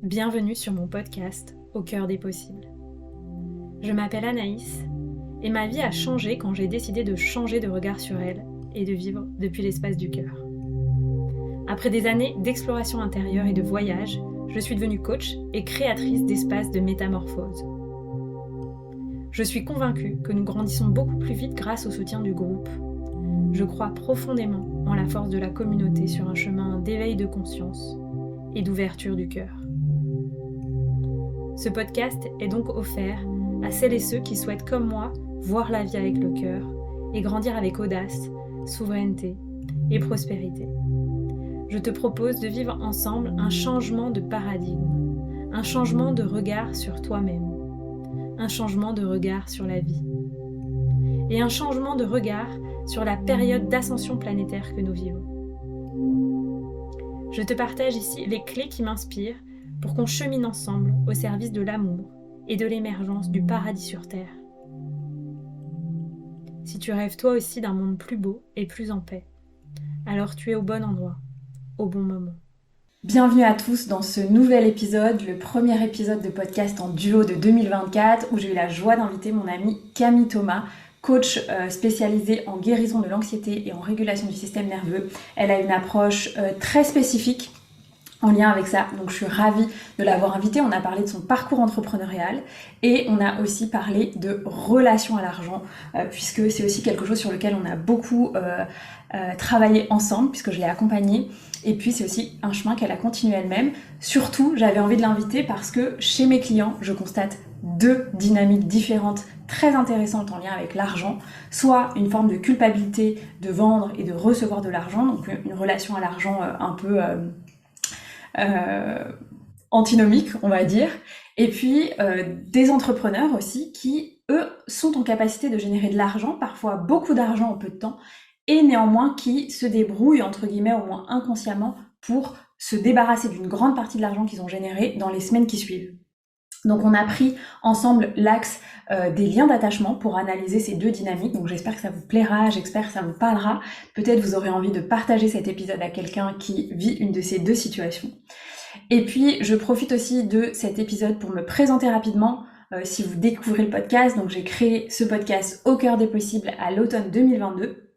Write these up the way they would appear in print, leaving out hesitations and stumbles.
Bienvenue sur mon podcast Au cœur des possibles. Je m'appelle Anaïs et ma vie a changé quand j'ai décidé de changer de regard sur elle et de vivre depuis l'espace du cœur. Après des années d'exploration intérieure et de voyage, je suis devenue coach et créatrice d'espaces de métamorphose. Je suis convaincue que nous grandissons beaucoup plus vite grâce au soutien du groupe. Je crois profondément en la force de la communauté sur un chemin d'éveil de conscience et d'ouverture du cœur. Ce podcast est donc offert à celles et ceux qui souhaitent comme moi voir la vie avec le cœur et grandir avec audace, souveraineté et prospérité. Je te propose de vivre ensemble un changement de paradigme, un changement de regard sur toi-même, un changement de regard sur la vie et un changement de regard sur la période d'ascension planétaire que nous vivons. Je te partage ici les clés qui m'inspirent pour qu'on chemine ensemble au service de l'amour et de l'émergence du paradis sur Terre. Si tu rêves toi aussi d'un monde plus beau et plus en paix, alors tu es au bon endroit, au bon moment. Bienvenue à tous dans ce nouvel épisode, le premier épisode de podcast en duo de 2024 où j'ai eu la joie d'inviter mon amie Camille Thomas, coach spécialisée en guérison de l'anxiété et en régulation du système nerveux. Elle a une approche très spécifique en lien avec ça, donc je suis ravie de l'avoir invitée. On a parlé de son parcours entrepreneurial et on a aussi parlé de relation à l'argent, puisque c'est aussi quelque chose sur lequel on a beaucoup travaillé ensemble, puisque je l'ai accompagnée. Et puis c'est aussi un chemin qu'elle a continué elle-même. Surtout, j'avais envie de l'inviter parce que chez mes clients, je constate deux dynamiques différentes très intéressantes en lien avec l'argent. Soit une forme de culpabilité de vendre et de recevoir de l'argent, donc une relation à l'argent un peu antinomique, on va dire. Et puis des entrepreneurs aussi qui, eux, sont en capacité de générer de l'argent, parfois beaucoup d'argent en peu de temps, et néanmoins qui se débrouillent, entre guillemets, au moins inconsciemment, pour se débarrasser d'une grande partie de l'argent qu'ils ont généré dans les semaines qui suivent. Donc on a pris ensemble l'axe des liens d'attachement pour analyser ces deux dynamiques, donc j'espère que ça vous plaira, j'espère que ça vous parlera. Peut-être vous aurez envie de partager cet épisode à quelqu'un qui vit une de ces deux situations. Et puis je profite aussi de cet épisode pour me présenter rapidement. Si vous découvrez le podcast, donc j'ai créé ce podcast Au cœur des possibles à l'automne 2022.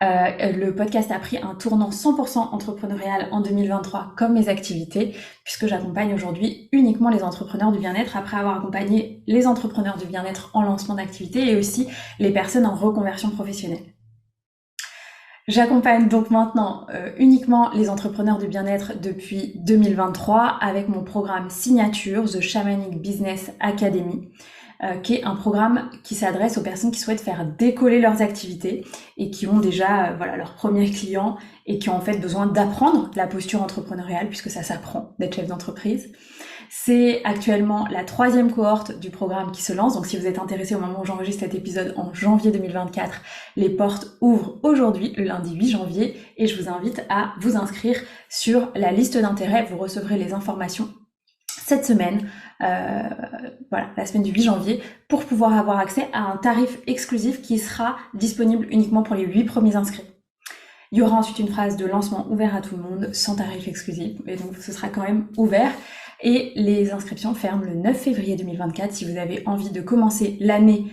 Le podcast a pris un tournant 100% entrepreneurial en 2023 comme mes activités, puisque j'accompagne aujourd'hui uniquement les entrepreneurs du bien-être après avoir accompagné les entrepreneurs du bien-être en lancement d'activité et aussi les personnes en reconversion professionnelle. J'accompagne donc maintenant uniquement les entrepreneurs du bien-être depuis 2023 avec mon programme signature The Shamanic Business Academy, qui est un programme qui s'adresse aux personnes qui souhaitent faire décoller leurs activités et qui ont déjà leurs premiers clients et qui ont en fait besoin d'apprendre la posture entrepreneuriale puisque ça s'apprend d'être chef d'entreprise. C'est actuellement la 3e cohorte du programme qui se lance, donc si vous êtes intéressé au moment où j'enregistre cet épisode en janvier 2024, les portes ouvrent aujourd'hui, le lundi 8 janvier, et je vous invite à vous inscrire sur la liste d'intérêt. Vous recevrez les informations cette semaine, la semaine du 8 janvier, pour pouvoir avoir accès à un tarif exclusif qui sera disponible uniquement pour les 8 premiers inscrits. Il y aura ensuite une phase de lancement ouvert à tout le monde, sans tarif exclusif, mais donc ce sera quand même ouvert. Et les inscriptions ferment le 9 février 2024 si vous avez envie de commencer l'année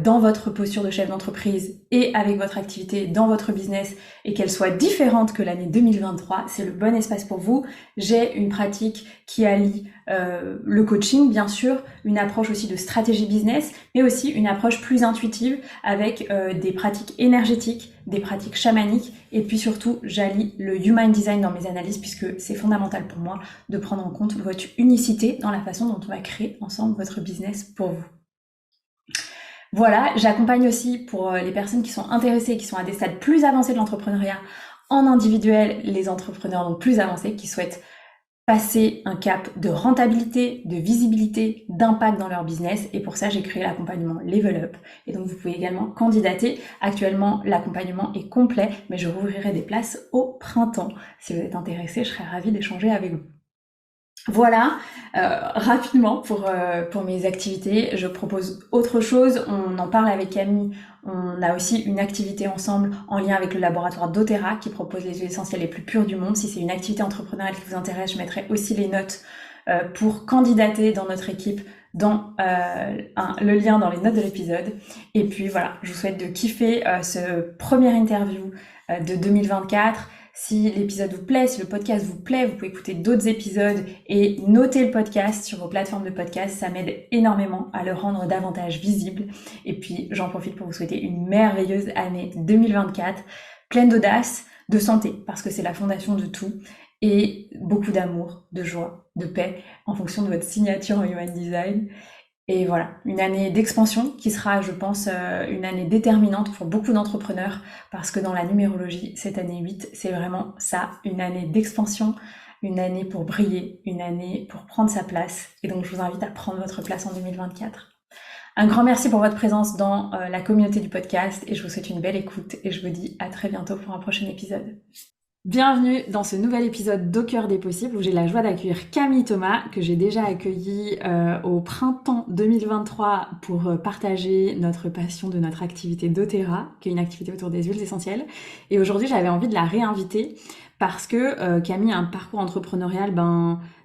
dans votre posture de chef d'entreprise et avec votre activité dans votre business et qu'elle soit différente que l'année 2023, c'est le bon espace pour vous. J'ai une pratique qui allie le coaching, bien sûr, une approche aussi de stratégie business, mais aussi une approche plus intuitive avec des pratiques énergétiques, des pratiques chamaniques, et puis surtout, j'allie le Human Design dans mes analyses puisque c'est fondamental pour moi de prendre en compte votre unicité dans la façon dont on va créer ensemble votre business pour vous. Voilà, j'accompagne aussi pour les personnes qui sont intéressées, qui sont à des stades plus avancés de l'entrepreneuriat en individuel, les entrepreneurs donc plus avancés qui souhaitent passer un cap de rentabilité, de visibilité, d'impact dans leur business. Et pour ça, j'ai créé l'accompagnement Level Up. Et donc, vous pouvez également candidater. Actuellement, l'accompagnement est complet, mais je rouvrirai des places au printemps. Si vous êtes intéressé, je serais ravie d'échanger avec vous. Voilà, rapidement pour mes activités, je propose autre chose, on en parle avec Camille, on a aussi une activité ensemble en lien avec le laboratoire doTERRA qui propose les huiles essentielles les plus pures du monde. Si c'est une activité entrepreneuriale qui vous intéresse, je mettrai aussi les notes pour candidater dans notre équipe dans le lien dans les notes de l'épisode. Et puis voilà, je vous souhaite de kiffer ce première interview de 2024. Si l'épisode vous plaît, si le podcast vous plaît, vous pouvez écouter d'autres épisodes et noter le podcast sur vos plateformes de podcast. Ça m'aide énormément à le rendre davantage visible. Et puis, j'en profite pour vous souhaiter une merveilleuse année 2024, pleine d'audace, de santé, parce que c'est la fondation de tout, et beaucoup d'amour, de joie, de paix, en fonction de votre signature en Human Design. Et voilà, une année d'expansion qui sera, je pense, une année déterminante pour beaucoup d'entrepreneurs parce que dans la numérologie, cette année 8, c'est vraiment ça, une année d'expansion, une année pour briller, une année pour prendre sa place. Et donc, je vous invite à prendre votre place en 2024. Un grand merci pour votre présence dans la communauté du podcast et je vous souhaite une belle écoute et je vous dis à très bientôt pour un prochain épisode. Bienvenue dans ce nouvel épisode d'Au cœur des possibles où j'ai la joie d'accueillir Camille Thomas que j'ai déjà accueilli au printemps 2023 pour partager notre passion de notre activité doTERRA, qui est une activité autour des huiles essentielles. Et aujourd'hui, j'avais envie de la réinviter parce que Camille a un parcours entrepreneurial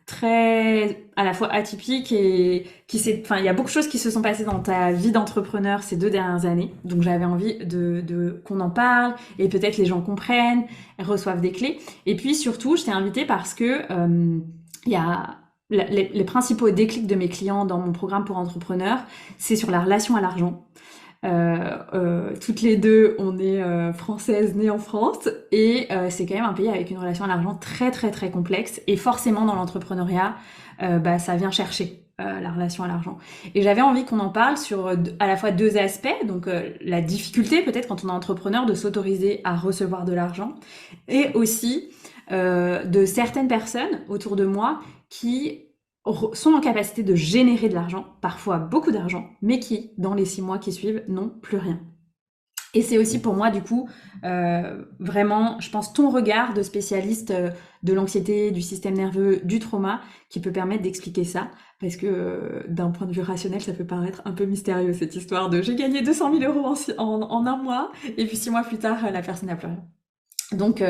très à la fois atypique et il y a beaucoup de choses qui se sont passées dans ta vie d'entrepreneur ces 2 dernières années. Donc j'avais envie de qu'on en parle et peut-être les gens comprennent, reçoivent des clés. Et puis surtout, je t'ai invitée parce que il y a les principaux déclics de mes clients dans mon programme pour entrepreneurs, c'est sur la relation à l'argent. Toutes les deux, on est françaises nées en France et c'est quand même un pays avec une relation à l'argent très très très complexe et forcément dans l'entrepreneuriat, ça vient chercher la relation à l'argent. Et j'avais envie qu'on en parle sur à la fois 2 aspects, donc la difficulté peut-être quand on est entrepreneur de s'autoriser à recevoir de l'argent et aussi de certaines personnes autour de moi qui sont en capacité de générer de l'argent, parfois beaucoup d'argent, mais qui, dans les 6 mois qui suivent, n'ont plus rien. Et c'est aussi pour moi, du coup, vraiment, je pense, ton regard de spécialiste de l'anxiété, du système nerveux, du trauma, qui peut permettre d'expliquer ça. Parce que d'un point de vue rationnel, ça peut paraître un peu mystérieux, cette histoire de j'ai gagné 200 000 euros en un mois, et puis 6 mois plus tard, la personne n'a plus rien. Donc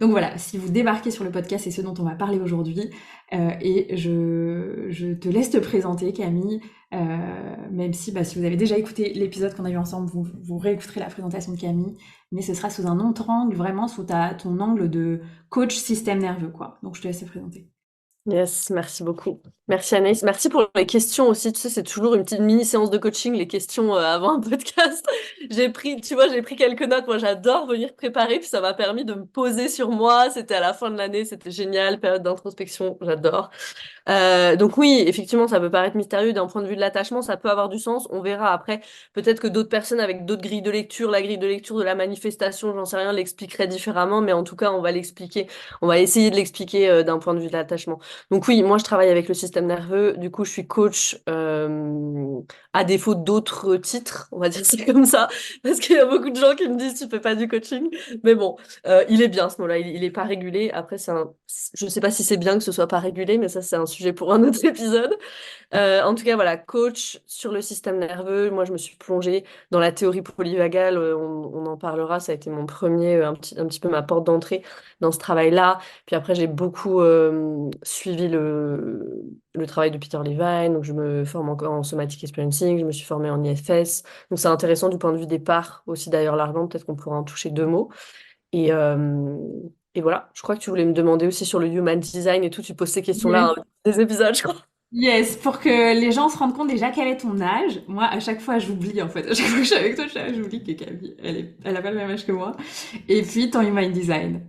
voilà, si vous débarquez sur le podcast, c'est ce dont on va parler aujourd'hui. Et je te laisse te présenter, Camille, même si si vous avez déjà écouté l'épisode qu'on a eu ensemble, vous réécouterez la présentation de Camille, mais ce sera sous un autre angle, vraiment sous ton angle de coach système nerveux, quoi. Donc je te laisse te présenter. Yes, merci beaucoup. Merci Anaïs. Merci pour les questions aussi. Tu sais, c'est toujours une petite mini séance de coaching, les questions avant un podcast. J'ai pris quelques notes. Moi, j'adore venir préparer, puis ça m'a permis de me poser sur moi. C'était à la fin de l'année, c'était génial, période d'introspection, j'adore. Donc oui, effectivement, ça peut paraître mystérieux d'un point de vue de l'attachement, ça peut avoir du sens. On verra après. Peut-être que d'autres personnes avec d'autres grilles de lecture, la grille de lecture de la manifestation, j'en sais rien, l'expliqueraient différemment, mais en tout cas, on va l'expliquer. On va essayer de l'expliquer d'un point de vue de l'attachement. Donc oui, moi je travaille avec le système nerveux. Du coup, je suis coach à défaut d'autres titres, on va dire ça comme ça, parce qu'il y a beaucoup de gens qui me disent tu fais pas du coaching. Mais bon, il est bien ce mot-là. Il est pas régulé. Après, je sais pas si c'est bien que ce soit pas régulé, mais ça c'est un sujet pour un autre épisode. En tout cas, voilà, coach sur le système nerveux. Moi, je me suis plongée dans la théorie polyvagale. On en parlera. Ça a été mon premier, un petit peu ma porte d'entrée dans ce travail-là. Puis après, j'ai beaucoup suivi le travail de Peter Levine. Donc, je me forme encore en somatic experiencing. Je me suis formée en IFS. Donc, c'est intéressant du point de vue des parts aussi. D'ailleurs, l'argent, peut-être qu'on pourra en toucher 2 mots. Et voilà, je crois que tu voulais me demander aussi sur le human design et tout. Tu poses ces questions-là des épisodes, je crois. Yes, pour que les gens se rendent compte déjà quel est ton âge. Moi, à chaque fois, j'oublie en fait. À chaque fois que je suis avec toi, j'oublie que Camille, elle a pas le même âge que moi. Et puis ton human design.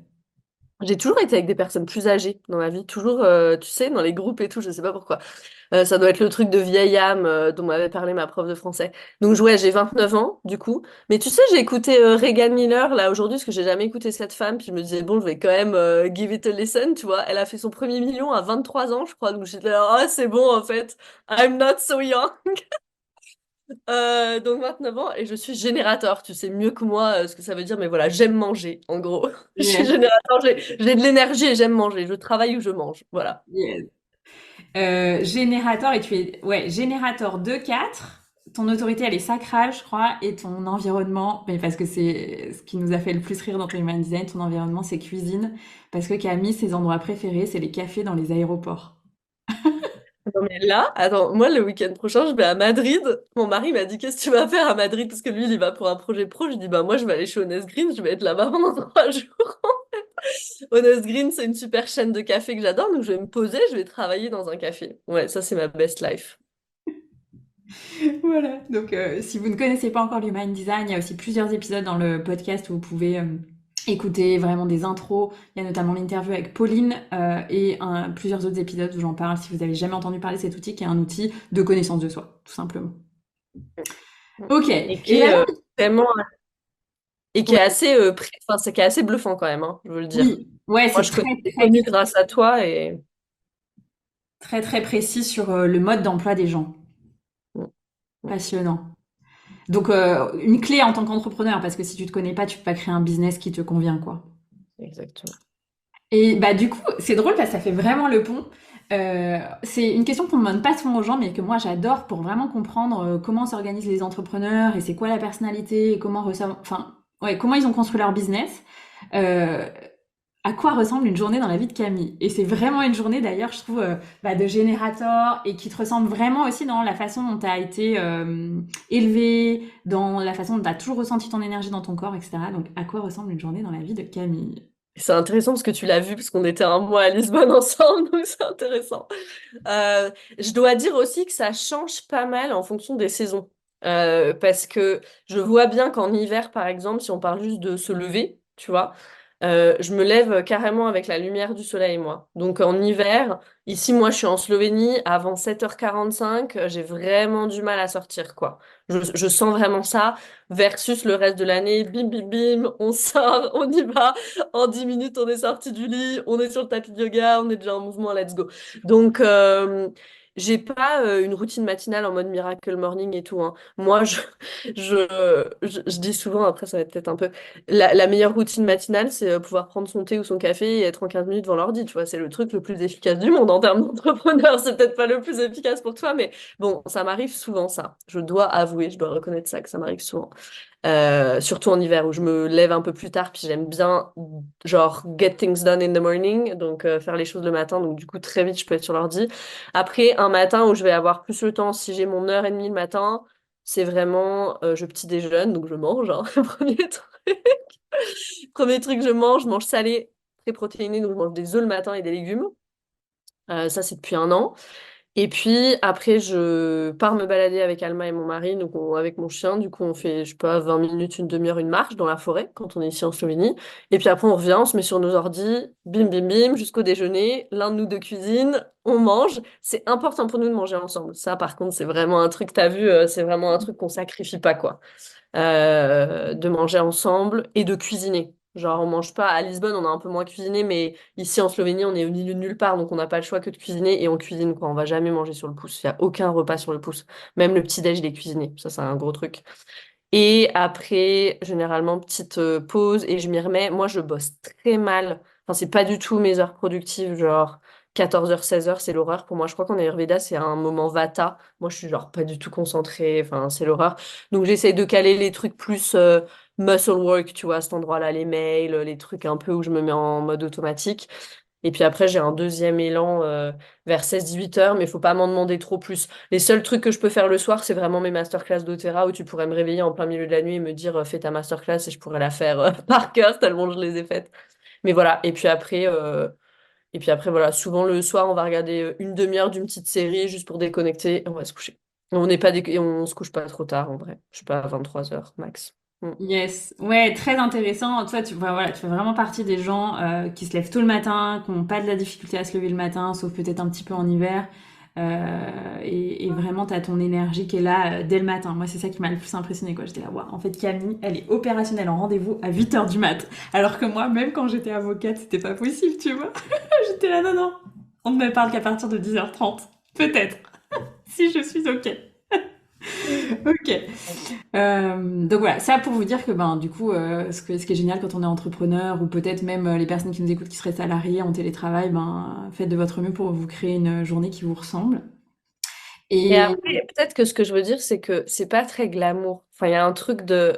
J'ai toujours été avec des personnes plus âgées dans ma vie, toujours, tu sais, dans les groupes et tout, je sais pas pourquoi. Ça doit être le truc de vieille âme dont m'avait parlé ma prof de français. Donc ouais, j'ai 29 ans, du coup. Mais tu sais, j'ai écouté Regan Miller, là, aujourd'hui, parce que j'ai jamais écouté cette femme, puis je me disais, bon, je vais quand même give it a listen, tu vois. Elle a fait son premier million à 23 ans, je crois, donc j'étais là, ah, c'est bon, en fait, I'm not so young. Donc 29 ans et je suis générateur. Tu sais mieux que moi ce que ça veut dire, mais voilà, j'aime manger, en gros. Je suis Yes, générateur, j'ai de l'énergie et j'aime manger. Je travaille ou je mange, voilà. yes. Générateur, et tu es générateur 2-4. Ton autorité, elle est sacrale, je crois, et ton environnement, mais parce que c'est ce qui nous a fait le plus rire dans ton human design, ton environnement, c'est cuisine, parce que Camille, ses endroits préférés, c'est les cafés dans les aéroports. Non, mais là, attends, moi, le week-end prochain, je vais à Madrid. Mon mari m'a dit, qu'est-ce que tu vas faire à Madrid? Parce que lui, il y va pour un projet pro. Je lui dis, bah, moi, je vais aller chez Honest Green, je vais être là-bas pendant 3 jours. Honest Green, c'est une super chaîne de café que j'adore, donc je vais me poser, je vais travailler dans un café. Ouais, ça, c'est ma best life. Voilà, donc si vous ne connaissez pas encore l'Human Design, il y a aussi plusieurs épisodes dans le podcast où vous pouvez écouter vraiment des intros. Il y a notamment l'interview avec Pauline et plusieurs autres épisodes où j'en parle si vous avez jamais entendu parler de cet outil qui est un outil de connaissance de soi, tout simplement. Ok, Et et qui est alors, vraiment, et qui est ouais, assez, enfin, c'est qui est assez bluffant quand même, hein, je veux le dire. oui, ouais, Moi, c'est très j'ai très connu grâce à toi et très très précis sur le mode d'emploi des gens. Mm, mm, Passionnant. Donc une clé en tant qu'entrepreneur, parce que si tu te connais pas, tu peux pas créer un business qui te convient, quoi. exactement. Et bah du coup, c'est drôle parce que ça fait vraiment le pont. C'est une question qu'on ne demande pas souvent aux gens, mais que moi j'adore pour vraiment comprendre comment s'organisent les entrepreneurs et c'est quoi la personnalité et enfin, ouais, comment ils ont construit leur business. Euh, à quoi ressemble une journée dans la vie de Camille? Et c'est vraiment une journée d'ailleurs, je trouve, de générateur et qui te ressemble vraiment aussi dans la façon dont tu as été élevé, dans la façon dont tu as toujours ressenti ton énergie dans ton corps, etc. Donc, à quoi ressemble une journée dans la vie de Camille? C'est intéressant parce que tu l'as vu, parce qu'on était un mois à Lisbonne ensemble, donc c'est intéressant. Euh, je dois dire aussi que ça change pas mal en fonction des saisons. Parce que je vois bien qu'en hiver, par exemple, si on parle juste de se lever, tu vois, je me lève carrément avec la lumière du soleil, moi. Donc en hiver, ici, moi, je suis en Slovénie, avant 7h45, j'ai vraiment du mal à sortir, quoi. Je sens vraiment ça, versus le reste de l'année, bim, bim, bim, on sort, on y va. En 10 minutes, on est sorti du lit, on est sur le tapis de yoga, on est déjà en mouvement, let's go. Donc, j'ai pas une routine matinale en mode Miracle Morning et tout, hein. Moi, je dis souvent, après ça va être peut-être un peu... La meilleure routine matinale, c'est pouvoir prendre son thé ou son café et être en 15 minutes devant l'ordi, tu vois. C'est le truc le plus efficace du monde en termes d'entrepreneur. C'est peut-être pas le plus efficace pour toi, mais bon, ça m'arrive souvent, ça. Je dois avouer, je dois reconnaître ça, que ça m'arrive souvent. Surtout en hiver où je me lève un peu plus tard, puis j'aime bien, genre, get things done in the morning, donc faire les choses le matin, donc du coup, très vite, je peux être sur l'ordi. Après, un matin où je vais avoir plus le temps, si j'ai mon heure et demie le matin, c'est vraiment, je petit déjeune, donc je mange, hein, premier truc. Premier truc, je mange salé, très protéiné, donc je mange des œufs le matin et des légumes. Ça, c'est depuis un an. Et puis après, je pars me balader avec Alma et mon mari, donc avec mon chien. Du coup, on fait, je sais pas, 20 minutes, une demi-heure, une marche dans la forêt quand on est ici en Slovénie. Et puis après, on revient, on se met sur nos ordis, bim, bim, bim, jusqu'au déjeuner. L'un de nous deux cuisine, on mange. C'est important pour nous de manger ensemble. Ça, par contre, c'est vraiment un truc, t'as vu, c'est vraiment un truc qu'on sacrifie pas, quoi, de manger ensemble et de cuisiner. Genre, on mange pas. À Lisbonne, on a un peu moins cuisiné, mais ici en Slovénie, on est au milieu de nulle part, donc on n'a pas le choix que de cuisiner et on cuisine, quoi. On va jamais manger sur le pouce. Il y a aucun repas sur le pouce. Même le petit-déj, il est cuisiné. Ça, c'est un gros truc. Et après, généralement, petite pause et je m'y remets. Moi, je bosse très mal. Enfin, c'est pas du tout mes heures productives, genre 14h, 16h, c'est l'horreur. Pour moi, je crois qu'en Ayurveda, c'est un moment vata. Moi, je suis genre pas du tout concentrée. Enfin, c'est l'horreur. Donc, j'essaye de caler les trucs plus muscle work, tu vois, à cet endroit-là, les mails, les trucs un peu où je me mets en mode automatique. Et puis après, j'ai un deuxième élan vers 16-18 heures, mais il faut pas m'en demander trop plus. Les seuls trucs que je peux faire le soir, c'est vraiment mes masterclass d'Otera où tu pourrais me réveiller en plein milieu de la nuit et me dire fais ta masterclass et je pourrais la faire par cœur tellement je les ai faites. Mais voilà, et puis après voilà, souvent le soir, on va regarder une demi-heure d'une petite série juste pour déconnecter et on va se coucher. On n'est pas et on se couche pas trop tard en vrai. Je sais pas, 23 heures max. Mm. Yes, ouais, très intéressant. Toi, voilà, tu fais vraiment partie des gens qui se lèvent tôt le matin, qui n'ont pas de la difficulté à se lever le matin, sauf peut-être un petit peu en hiver. Et vraiment, tu as ton énergie qui est là dès le matin. Moi, c'est ça qui m'a le plus impressionné, quoi. J'étais là, waouh, en fait, Camille, elle est opérationnelle en rendez-vous à 8 heures du mat. Alors que moi, même quand j'étais avocate, c'était pas possible, tu vois. J'étais là, non, non, on ne me parle qu'à partir de 10h30. Peut-être, si je suis OK. Ok. Donc voilà, ça pour vous dire que ben du coup, ce qui est génial quand on est entrepreneur ou peut-être même les personnes qui nous écoutent qui seraient salariées en télétravail, ben faites de votre mieux pour vous créer une journée qui vous ressemble. Et Et après, peut-être que ce que je veux dire, c'est que c'est pas très glamour. Enfin, il y a un truc de...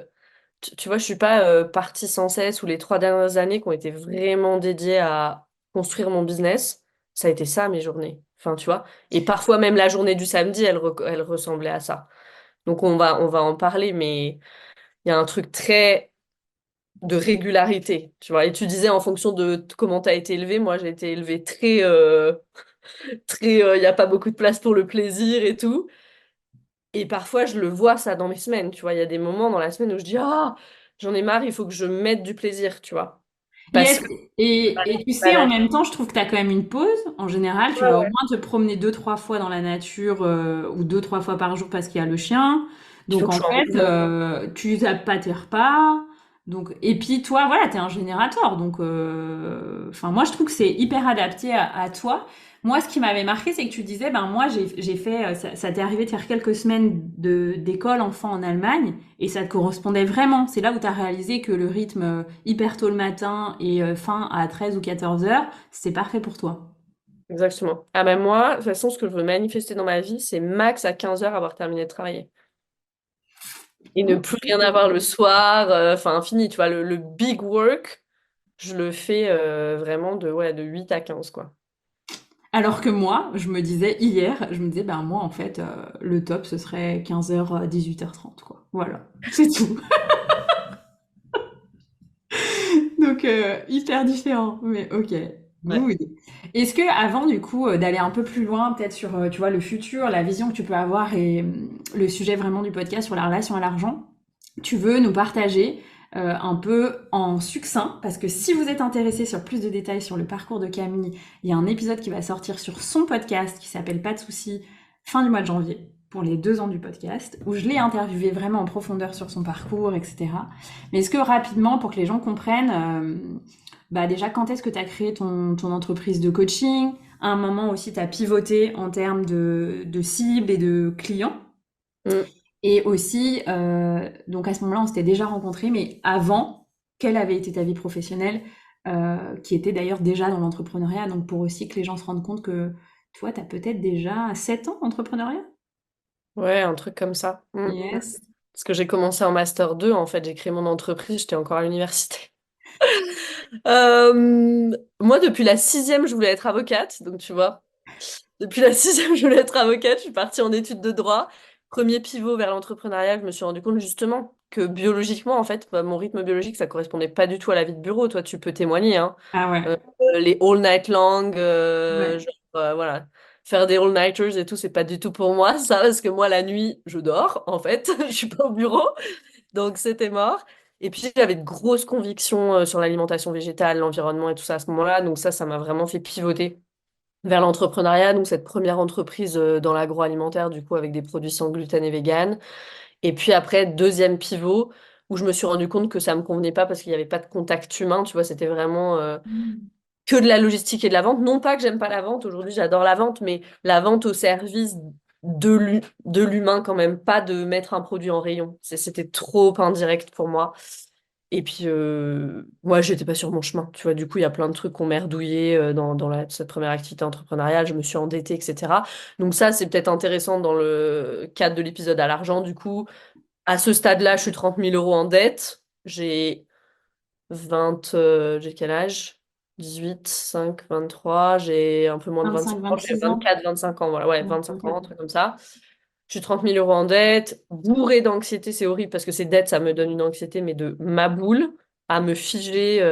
Tu vois, je suis pas partie sans cesse ou les 3 dernières années qui ont été vraiment dédiées à construire mon business. ça a été ça mes journées. Enfin, tu vois. Et parfois même la journée du samedi, elle ressemblait à ça. Donc on va en parler, mais il y a un truc très de régularité, tu vois. Et tu disais en fonction de comment tu as été élevé, moi j'ai été élevée très, très, il n'y a pas beaucoup de place pour le plaisir et tout. Et parfois je le vois ça dans mes semaines, tu vois. Il y a des moments dans la semaine où je dis, ah, j'en ai marre, il faut que je mette du plaisir, tu vois. Parce Yes. que Et tu sais, en même temps, je trouve que tu as quand même une pause. En général, tu ouais, vas au ouais, moins te promener deux, trois fois dans la nature ou deux, trois fois par jour parce qu'il y a le chien. il faut Donc, que je en sois en fait, mouvement. tu tapes pas tes repas. Donc, et puis, toi, voilà, t'es un générateur. Donc, enfin, moi, je trouve que c'est hyper adapté à toi. Moi, ce qui m'avait marqué, c'est que tu disais, ben, moi, j'ai fait, ça t'est arrivé de faire quelques semaines d'école enfant en Allemagne. Et ça te correspondait vraiment. C'est là où tu as réalisé que le rythme hyper tôt le matin et fin à 13 ou 14 heures, c'est parfait pour toi. Exactement. Ah ben moi, de toute façon, ce que je veux manifester dans ma vie, c'est max à 15 heures avoir terminé de travailler. Et ne plus rien avoir le soir, enfin fini, tu vois, le big work, je le fais vraiment de 8 à 15 quoi. Alors que moi, je me disais hier, je me disais, ben moi, en fait, le top, ce serait 15h, 18h30, quoi. Voilà, c'est tout. Donc, hyper différent, mais ok. Ouais. Good. Est-ce que avant du coup d'aller un peu plus loin, peut-être sur tu vois le futur, la vision que tu peux avoir et le sujet vraiment du podcast sur la relation à l'argent, tu veux nous partager un peu en succinct, parce que si vous êtes intéressé sur plus de détails sur le parcours de Camille, il y a un épisode qui va sortir sur son podcast qui s'appelle Pas de soucis, fin du mois de janvier, pour les 2 ans du podcast, où je l'ai interviewé vraiment en profondeur sur son parcours, etc. Mais est-ce que rapidement, pour que les gens comprennent, bah déjà, quand est-ce que tu as créé ton entreprise de coaching? À un moment aussi, tu as pivoté en termes de cibles et de clients. Mm. Et aussi, donc à ce moment-là, on s'était déjà rencontrés, mais avant, quelle avait été ta vie professionnelle, qui était d'ailleurs déjà dans l'entrepreneuriat, donc pour aussi que les gens se rendent compte que toi, tu as peut-être déjà 7 ans d'entrepreneuriat? Ouais, un truc comme ça. Mm. Yes. Parce que j'ai commencé en master 2 en fait, j'ai créé mon entreprise, j'étais encore à l'université. Moi, depuis la sixième, je voulais être avocate, donc tu vois. Depuis la sixième, je voulais être avocate, je suis partie en études de droit. Premier pivot vers l'entrepreneuriat, je me suis rendu compte justement que biologiquement, en fait, bah, mon rythme biologique, ça correspondait pas du tout à la vie de bureau. Toi, tu peux témoigner, hein. Ah ouais. Les all night long, Ouais. genre, voilà. Faire des all-nighters et tout, c'est pas du tout pour moi, ça, parce que moi, la nuit, je dors, en fait. Je suis pas au bureau. Donc c'était mort. Et puis j'avais de grosses convictions sur l'alimentation végétale, l'environnement et tout ça à ce moment-là. Donc ça m'a vraiment fait pivoter vers l'entrepreneuriat. Donc cette première entreprise dans l'agroalimentaire, du coup, avec des produits sans gluten et vegan. Et puis après, deuxième pivot, où je me suis rendu compte que ça me convenait pas parce qu'il n'y avait pas de contact humain. Tu vois, c'était vraiment que de la logistique et de la vente. Non pas que j'aime pas la vente, aujourd'hui j'adore la vente, mais la vente au service de l'humain quand même, pas de mettre un produit en rayon. C'était trop indirect pour moi. Et puis, moi, j'étais pas sur mon chemin. Tu vois, du coup, il y a plein de trucs qu'on merdouillé dans cette première activité entrepreneuriale. Je me suis endettée, etc. Donc ça, c'est peut-être intéressant dans le cadre de l'épisode à l'argent. Du coup, à ce stade-là, je suis 30 000 € en dette. J'ai quel âge? 18, 5, 23, j'ai un peu moins de 25 25, ans, j'ai 26 ans? 24, 25 ans, voilà, ouais, Ouais, 25 ans, un 24. truc comme ça. Je suis 30 000 € en dette, bourrée d'anxiété, c'est horrible parce que ces dettes, ça me donne une anxiété, mais de ma boule, à me figer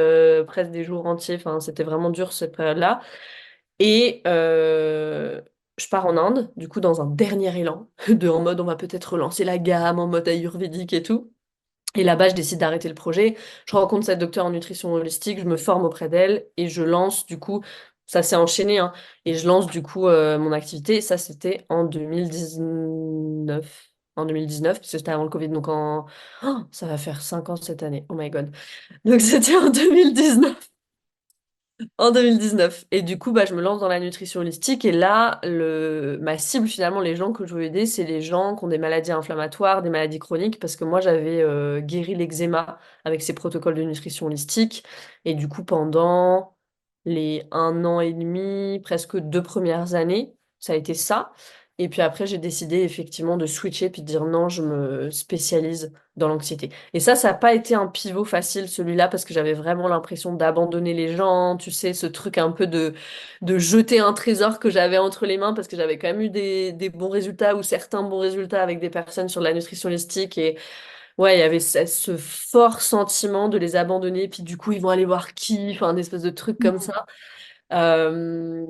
presque des jours entiers, enfin, c'était vraiment dur cette période-là. Et je pars en Inde, du coup, dans un dernier élan, en mode on va peut-être relancer la gamme, en mode ayurvédique et tout. Et là-bas, je décide d'arrêter le projet. Je rencontre cette docteure en nutrition holistique, je me forme auprès d'elle et je lance du coup, ça s'est enchaîné, hein, et je lance du coup mon activité. Ça, c'était en 2019. En 2019, parce que c'était avant le Covid, donc Oh, ça va faire 5 ans cette année. Oh my God. Donc c'était en 2019. En 2019. Et du coup, bah, je me lance dans la nutrition holistique. Et là, ma cible, finalement, les gens que je veux aider, c'est les gens qui ont des maladies inflammatoires, des maladies chroniques, parce que moi, j'avais guéri l'eczéma avec ces protocoles de nutrition holistique. Et du coup, pendant les 1 an et demi, presque 2 premières années, ça a été ça. Et puis après, j'ai décidé effectivement de switcher puis de dire non, je me spécialise dans l'anxiété. Et ça n'a pas été un pivot facile celui-là parce que j'avais vraiment l'impression d'abandonner les gens, tu sais, ce truc un peu de jeter un trésor que j'avais entre les mains parce que j'avais quand même eu des bons résultats ou certains bons résultats avec des personnes sur la nutrition holistique. Et ouais, il y avait ce fort sentiment de les abandonner, puis du coup, ils vont aller voir qui, enfin, un espèce de truc comme ça. Euh,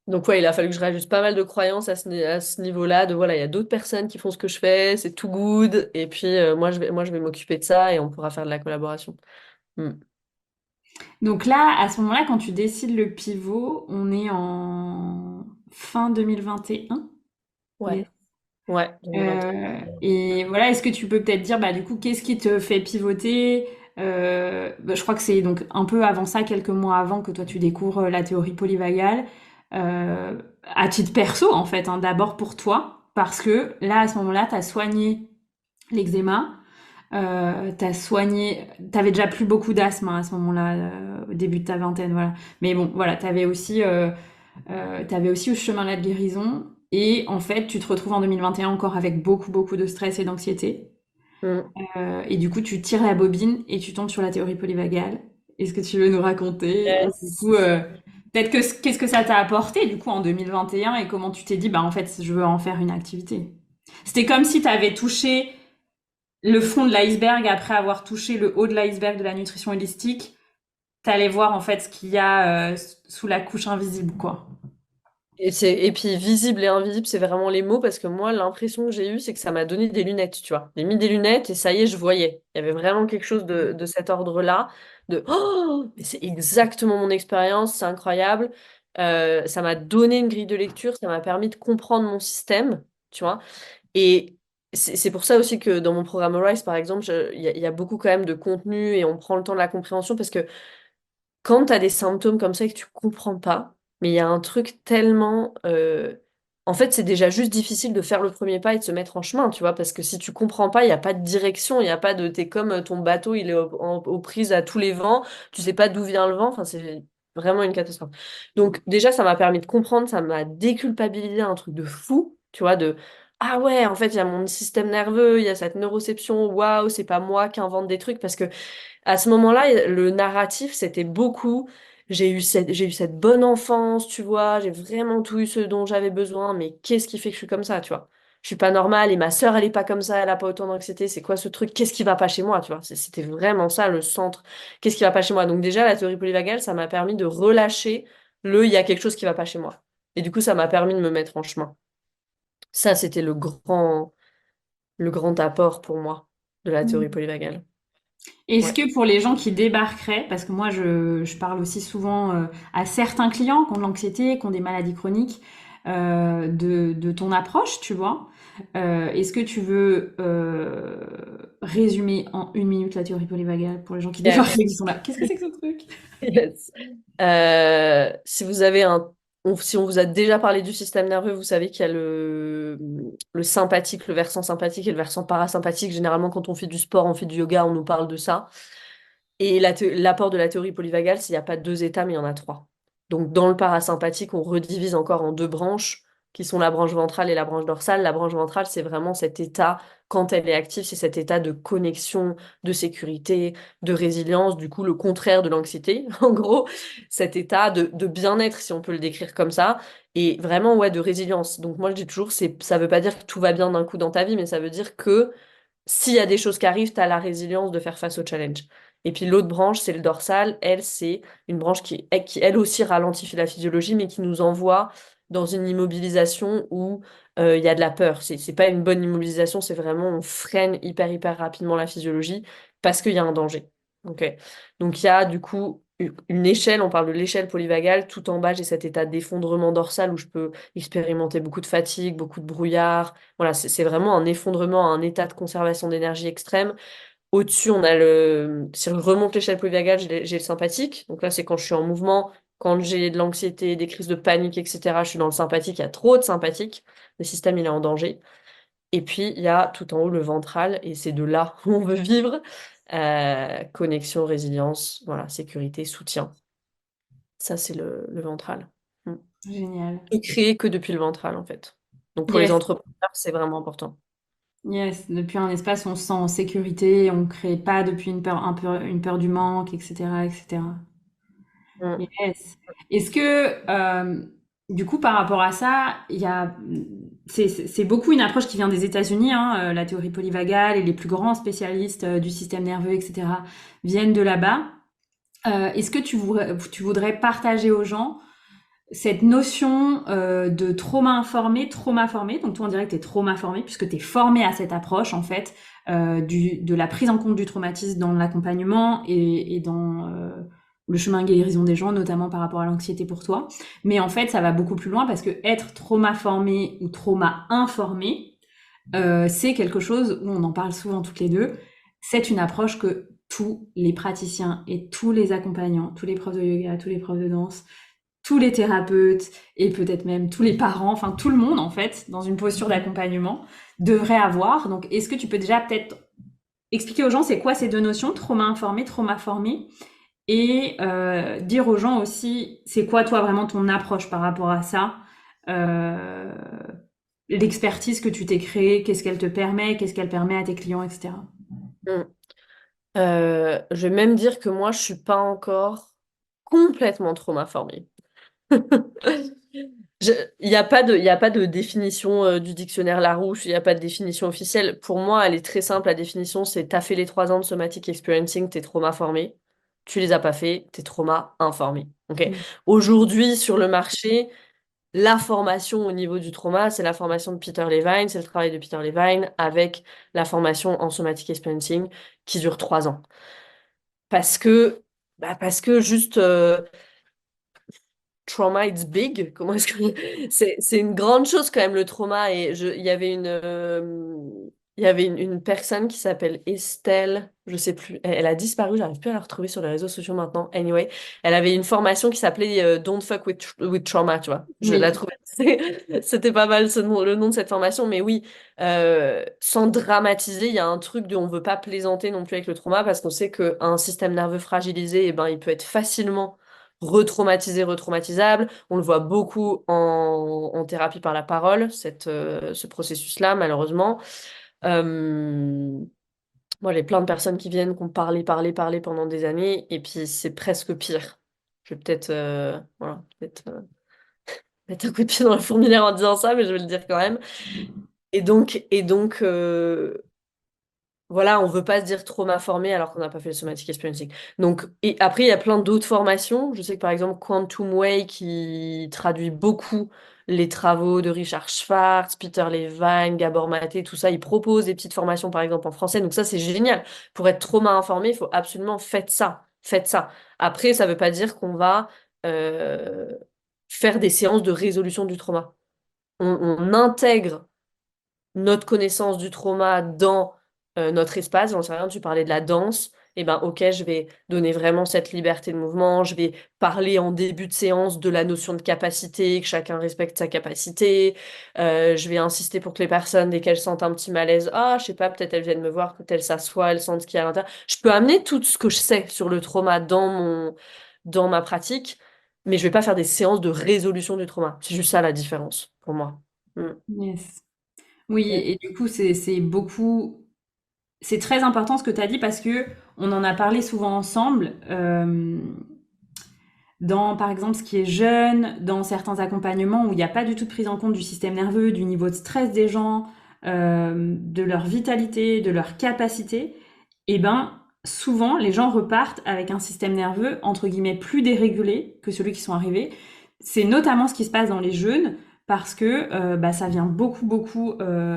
donc ouais, il a fallu que je réajuste pas mal de croyances à ce niveau-là, de voilà, il y a d'autres personnes qui font ce que je fais, c'est tout good, et puis moi, je vais m'occuper de ça et on pourra faire de la collaboration. Mm. Donc là, à ce moment-là, quand tu décides le pivot, on est en fin 2021. Ouais, Yes. ouais, 2021. Et voilà, est-ce que tu peux peut-être dire, bah, du coup, qu'est-ce qui te fait pivoter? Bah, je crois que c'est donc un peu avant ça, quelques mois avant que toi tu découvres la théorie polyvagale, euh, à titre perso en fait, hein, d'abord pour toi, parce que là, à ce moment-là, t'as soigné l'eczéma, t'as soigné, t'avais déjà plus beaucoup d'asthme hein, à ce moment-là, au début de ta vingtaine, voilà. Mais bon, voilà, t'avais aussi eu ce chemin-là de guérison. Et en fait, tu te retrouves en 2021 encore avec beaucoup, beaucoup de stress et d'anxiété. Mm. Et du coup, tu tires la bobine et tu tombes sur la théorie polyvagale. Est-ce que tu veux nous raconter? Et du Yes. coup, peut-être que qu'est-ce que ça t'a apporté du coup en 2021 et comment tu t'es dit, bah en fait, je veux en faire une activité. C'était comme si tu avais touché le fond de l'iceberg après avoir touché le haut de l'iceberg de la nutrition holistique. T'allais voir en fait ce qu'il y a sous la couche invisible, quoi. Et puis visible et invisible, c'est vraiment les mots parce que moi, l'impression que j'ai eue, c'est que ça m'a donné des lunettes, tu vois. J'ai mis des lunettes et ça y est, je voyais. Il y avait vraiment quelque chose de cet ordre-là, de oh, mais c'est exactement mon expérience, c'est incroyable. Ça m'a donné une grille de lecture, ça m'a permis de comprendre mon système, tu vois. Et c'est pour ça aussi que dans mon programme Rise, par exemple, il y a beaucoup quand même de contenu et on prend le temps de la compréhension parce que quand tu as des symptômes comme ça et que tu comprends pas, mais il y a un truc tellement... En fait, c'est déjà juste difficile de faire le premier pas et de se mettre en chemin, tu vois, parce que si tu comprends pas, il n'y a pas de direction, il n'y a pas de... T'es comme ton bateau, il est aux prises à tous les vents, tu sais pas d'où vient le vent, enfin, c'est vraiment une catastrophe. Donc déjà, ça m'a permis de comprendre, ça m'a déculpabilisé un truc de fou, tu vois, de... Ah ouais, en fait, il y a mon système nerveux, il y a cette neuroception, waouh, c'est pas moi qui invente des trucs, parce que à ce moment-là, le narratif, c'était beaucoup. J'ai eu cette bonne enfance, tu vois. J'ai vraiment tout eu ce dont j'avais besoin. Mais qu'est-ce qui fait que je suis comme ça, tu vois? Je suis pas normale et ma sœur, elle est pas comme ça. Elle a pas autant d'anxiété. C'est quoi ce truc? Qu'est-ce qui va pas chez moi, tu vois? C'était vraiment ça le centre. Qu'est-ce qui va pas chez moi? Donc déjà, la théorie polyvagale, ça m'a permis de relâcher il y a quelque chose qui va pas chez moi. Et du coup, ça m'a permis de me mettre en chemin. Ça, c'était le grand apport pour moi de la théorie polyvagale. Est-ce Ouais. que pour les gens qui débarqueraient, parce que moi je parle aussi souvent à certains clients qui ont de l'anxiété, qui ont des maladies chroniques, de ton approche, tu vois, est-ce que tu veux résumer en 1 minute la théorie polyvagale pour les gens qui débarquent Yes. et qui sont là? Qu'est-ce que c'est que ce truc? Yes. Si vous avez si on vous a déjà parlé du système nerveux, vous savez qu'il y a le sympathique, le versant sympathique et le versant parasympathique. Généralement, quand on fait du sport, on fait du yoga, on nous parle de ça. Et l'apport de la théorie polyvagale, c'est qu'il n'y a pas deux états, mais il y en a trois. Donc, dans le parasympathique, on redivise encore en deux branches, qui sont la branche ventrale et la branche dorsale. La branche ventrale, c'est vraiment cet état, quand elle est active, c'est cet état de connexion, de sécurité, de résilience, du coup, le contraire de l'anxiété, en gros, cet état de bien-être, si on peut le décrire comme ça, et vraiment, ouais, de résilience. Donc, moi, je dis toujours, ça veut pas dire que tout va bien d'un coup dans ta vie, mais ça veut dire que s'il y a des choses qui arrivent, tu as la résilience de faire face au challenge. Et puis l'autre branche, c'est le dorsal. Elle, c'est une branche qui, elle aussi, ralentit la physiologie, mais qui nous envoie dans une immobilisation où il y a de la peur. C'est pas une bonne immobilisation, c'est vraiment on freine hyper, hyper rapidement la physiologie parce qu'il y a un danger. Ok. Donc il y a du coup une échelle, on parle de l'échelle polyvagale. Tout en bas, j'ai cet état d'effondrement dorsal où je peux expérimenter beaucoup de fatigue, beaucoup de brouillard. Voilà, c'est vraiment un effondrement, un état de conservation d'énergie extrême. Au-dessus, on a si je remonte l'échelle polyvagale, j'ai le sympathique. Donc là, c'est quand je suis en mouvement, quand j'ai de l'anxiété, des crises de panique, etc. Je suis dans le sympathique, il y a trop de sympathique. Le système, il est en danger. Et puis, il y a tout en haut le ventral, et c'est de là où on veut vivre. Connexion, résilience, voilà, sécurité, soutien. Ça, c'est le ventral. Mm. Génial. Et créé que depuis le ventral, en fait. Donc pour les Yes, entrepreneurs, c'est vraiment important. yes. Depuis un espace où on se sent en sécurité, on crée pas depuis une peur du manque, etc., etc. Mm. Yes. Est-ce que, du coup, par rapport à ça, c'est beaucoup une approche qui vient des États-Unis, hein, la théorie polyvagale et les plus grands spécialistes du système nerveux, etc., viennent de là-bas. Est-ce que tu voudrais partager aux gens cette notion de trauma informé, trauma formé? Donc toi, on dirait que tu es trauma formé puisque tu es formé à cette approche, en fait, de la prise en compte du traumatisme dans l'accompagnement et dans le chemin de guérison des gens, notamment par rapport à l'anxiété pour toi. Mais en fait, ça va beaucoup plus loin parce que être trauma formé ou trauma informé, c'est quelque chose où on en parle souvent toutes les deux. C'est une approche que tous les praticiens et tous les accompagnants, tous les profs de yoga, tous les profs de danse, tous les thérapeutes et peut-être même tous les parents, enfin tout le monde en fait, dans une posture d'accompagnement, devrait avoir. Donc, est-ce que tu peux déjà peut-être expliquer aux gens c'est quoi ces deux notions, trauma informé, trauma formé, et dire aux gens aussi c'est quoi toi vraiment ton approche par rapport à ça, euh, l'expertise que tu t'es créée, qu'est-ce qu'elle te permet, qu'est-ce qu'elle permet à tes clients, etc. Mm. Je vais même dire que moi, je suis pas encore complètement trauma formée. Il y a pas de définition du dictionnaire Larousse, il n'y a pas de définition officielle. Pour moi, elle est très simple. La définition, c'est t'as fait les 3 ans de somatic experiencing, t'es trauma formé. Tu les as pas fait, t'es trauma informé. Ok. Mm. Aujourd'hui, sur le marché, la formation au niveau du trauma, c'est la formation de Peter Levine, c'est le travail de Peter Levine avec la formation en somatic experiencing qui dure 3 ans. Parce que, parce que juste trauma, it's big. Comment est-ce que c'est une grande chose quand même le trauma et il y avait une personne qui s'appelle Estelle, je sais plus, elle a disparu, j'arrive plus à la retrouver sur les réseaux sociaux maintenant. Anyway, elle avait une formation qui s'appelait Don't fuck with trauma, tu vois. Je la Oui, trouvais c'était pas mal le nom de cette formation, mais oui, sans dramatiser, il y a un truc de on veut pas plaisanter non plus avec le trauma parce qu'on sait qu'un système nerveux fragilisé, eh ben, il peut être facilement retraumatisé, retraumatisable. On le voit beaucoup en thérapie par la parole, ce processus-là, malheureusement. Euh, Moi, j'ai plein de personnes qui viennent, qui ont parlé, parlé, parlé pendant des années, et puis c'est presque pire. Je vais peut-être voilà, mettre un coup de pied dans la fourmilière en disant ça, mais je vais le dire quand même. Et donc, voilà, on veut pas se dire trauma formé alors qu'on n'a pas fait le somatic experiencing. Donc, et après, il y a plein d'autres formations. Je sais que par exemple, Quantum Way, qui traduit beaucoup les travaux de Richard Schwartz, Peter Levine, Gabor Maté, tout ça, ils proposent des petites formations, par exemple, en français. Donc ça, c'est génial. Pour être trauma informé, il faut absolument faire ça. Faites ça. Après, ça veut pas dire qu'on va euh, faire des séances de résolution du trauma. On intègre notre connaissance du trauma dans notre espace. J'en sais rien, tu parlais de la danse. Eh ben, ok, je vais donner vraiment cette liberté de mouvement. Je vais parler en début de séance de la notion de capacité, que chacun respecte sa capacité. Je vais insister pour que les personnes, dès qu'elles sentent un petit malaise, ah, je sais pas, peut-être elles viennent me voir, peut-être elles s'assoient, elles sentent ce qu'il y a à l'intérieur. Je peux amener tout ce que je sais sur le trauma dans ma pratique, mais je vais pas faire des séances de résolution du trauma. C'est juste ça la différence pour moi. Mm. yes. Oui, et du coup, c'est très important ce que tu as dit parce que on en a parlé souvent ensemble. Dans, par exemple, ce qui est jeune, dans certains accompagnements où il n'y a pas du tout de prise en compte du système nerveux, du niveau de stress des gens, de leur vitalité, de leur capacité, eh ben, souvent, les gens repartent avec un système nerveux, entre guillemets, plus dérégulé que celui qui sont arrivés. C'est notamment ce qui se passe dans les jeunes, parce que ça vient beaucoup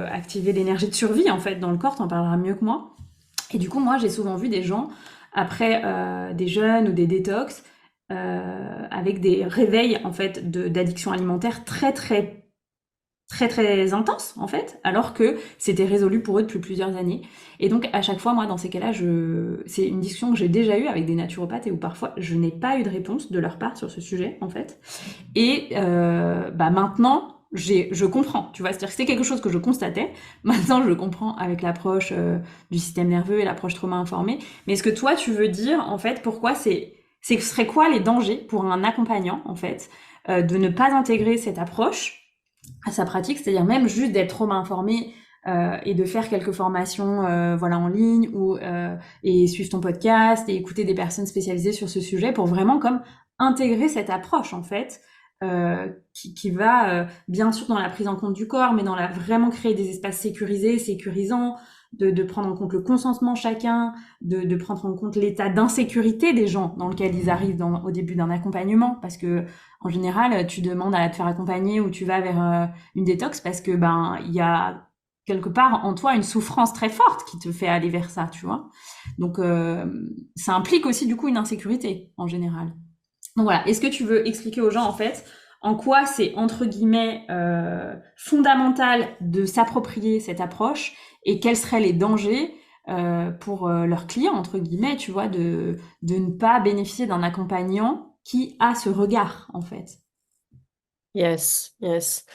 activer l'énergie de survie, en fait, dans le corps, t'en parleras mieux que moi. Et du coup, moi, j'ai souvent vu des gens, après des jeûnes ou des détox, avec des réveils en fait d'addiction alimentaire très intenses en fait, alors que c'était résolu pour eux depuis plusieurs années. Et donc à chaque fois, moi dans ces cas-là, c'est une discussion que j'ai déjà eue avec des naturopathes et où parfois je n'ai pas eu de réponse de leur part sur ce sujet en fait. Et maintenant je comprends, tu vois, c'est-à-dire que c'était quelque chose que je constatais. Maintenant, je comprends avec l'approche du système nerveux et l'approche trauma informée. Mais ce que toi, tu veux dire, en fait, pourquoi ce serait quoi les dangers pour un accompagnant, en fait, de ne pas intégrer cette approche à sa pratique, c'est-à-dire même juste d'être trop informé et de faire quelques formations voilà en ligne ou et suivre ton podcast et écouter des personnes spécialisées sur ce sujet pour vraiment comme intégrer cette approche en fait qui va bien sûr dans la prise en compte du corps mais dans la vraiment créer des espaces sécurisés, sécurisants, de prendre en compte le consentement chacun, de prendre en compte l'état d'insécurité des gens dans lequel ils arrivent au début d'un accompagnement parce que en général tu demandes à te faire accompagner ou tu vas vers une détox parce que ben il y a quelque part en toi une souffrance très forte qui te fait aller vers ça, tu vois. Donc ça implique aussi du coup une insécurité en général. Donc voilà, est-ce que tu veux expliquer aux gens en fait en quoi c'est entre guillemets fondamental de s'approprier cette approche et quels seraient les dangers pour leurs clients entre guillemets, tu vois, de ne pas bénéficier d'un accompagnant qui a ce regard en fait. Yes, yes.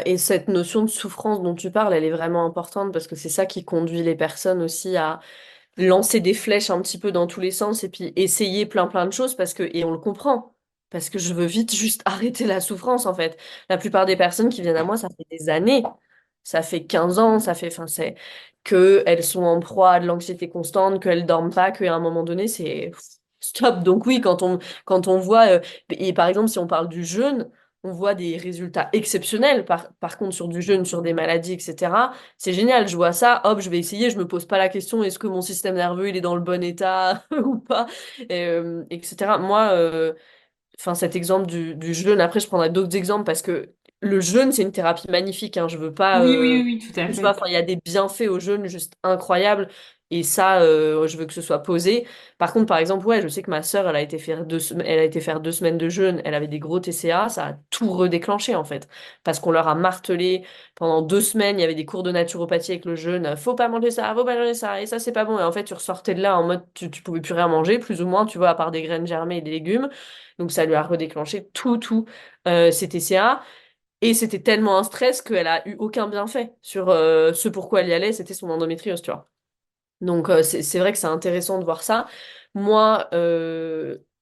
Et cette notion de souffrance dont tu parles, elle est vraiment importante parce que c'est ça qui conduit les personnes aussi à lancer des flèches un petit peu dans tous les sens et puis essayer plein plein de choses parce que, et on le comprend, parce que je veux vite juste arrêter la souffrance en fait. La plupart des personnes qui viennent à moi, ça fait des années, ça fait 15 ans, ça fait, enfin, c'est que elles sont en proie à de l'anxiété constante, qu'elles dorment pas, qu'à un moment donné, c'est stop. Donc oui, quand on voit, et par exemple, si on parle du jeûne, on voit des résultats exceptionnels. Par contre, sur du jeûne, sur des maladies, etc., c'est génial. Je vois ça, hop, je vais essayer. Je me pose pas la question, est-ce que mon système nerveux, il est dans le bon état ou pas, etc. Moi, enfin, cet exemple du jeûne, après, je prendrai d'autres exemples parce que le jeûne, c'est une thérapie magnifique, hein. Je veux pas, Oui, oui, oui, tout à tu vois, fait. enfin, il y a des bienfaits au jeûne juste incroyables. Et ça, je veux que ce soit posé. Par contre, par exemple, ouais, je sais que ma sœur, elle a été faire 2 semaines de jeûne. Elle avait des gros TCA. Ça a tout redéclenché, en fait. Parce qu'on leur a martelé pendant 2 semaines. Il y avait des cours de naturopathie avec le jeûne. Faut pas manger ça, faut pas manger ça. Et ça, c'est pas bon. Et en fait, tu ressortais de là en mode, tu pouvais plus rien manger, plus ou moins, tu vois, à part des graines germées et des légumes. Donc, ça lui a redéclenché tout, ses TCA. Et c'était tellement un stress qu'elle a eu aucun bienfait sur ce pourquoi elle y allait, c'était son endométriose, tu vois. Donc c'est vrai que c'est intéressant de voir ça. Moi,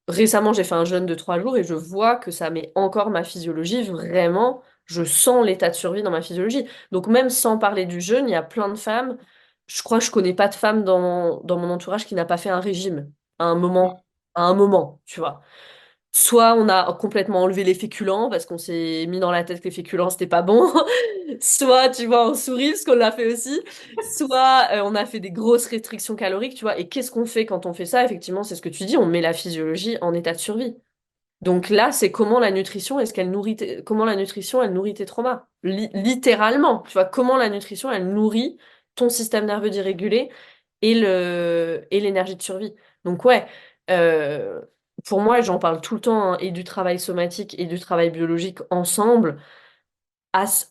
récemment, j'ai fait un jeûne de 3 jours et je vois que ça met encore ma physiologie, vraiment, je sens l'état de survie dans ma physiologie. Donc même sans parler du jeûne, il y a plein de femmes, je crois que je connais pas de femme dans mon entourage qui n'a pas fait un régime à un moment, tu vois. Soit on a complètement enlevé les féculents parce qu'on s'est mis dans la tête que les féculents c'était pas bon. Soit tu vois on sourit parce qu'on l'a fait aussi. Soit on a fait des grosses restrictions caloriques, tu vois. Et qu'est-ce qu'on fait quand on fait ça? Effectivement, c'est ce que tu dis, on met la physiologie en état de survie. Donc là, c'est comment la nutrition, comment la nutrition elle nourrit tes traumas? Littéralement, tu vois, comment la nutrition elle nourrit ton système nerveux dérégulé et l'énergie de survie. Donc ouais, euh, pour moi, j'en parle tout le temps, hein, et du travail somatique et du travail biologique ensemble.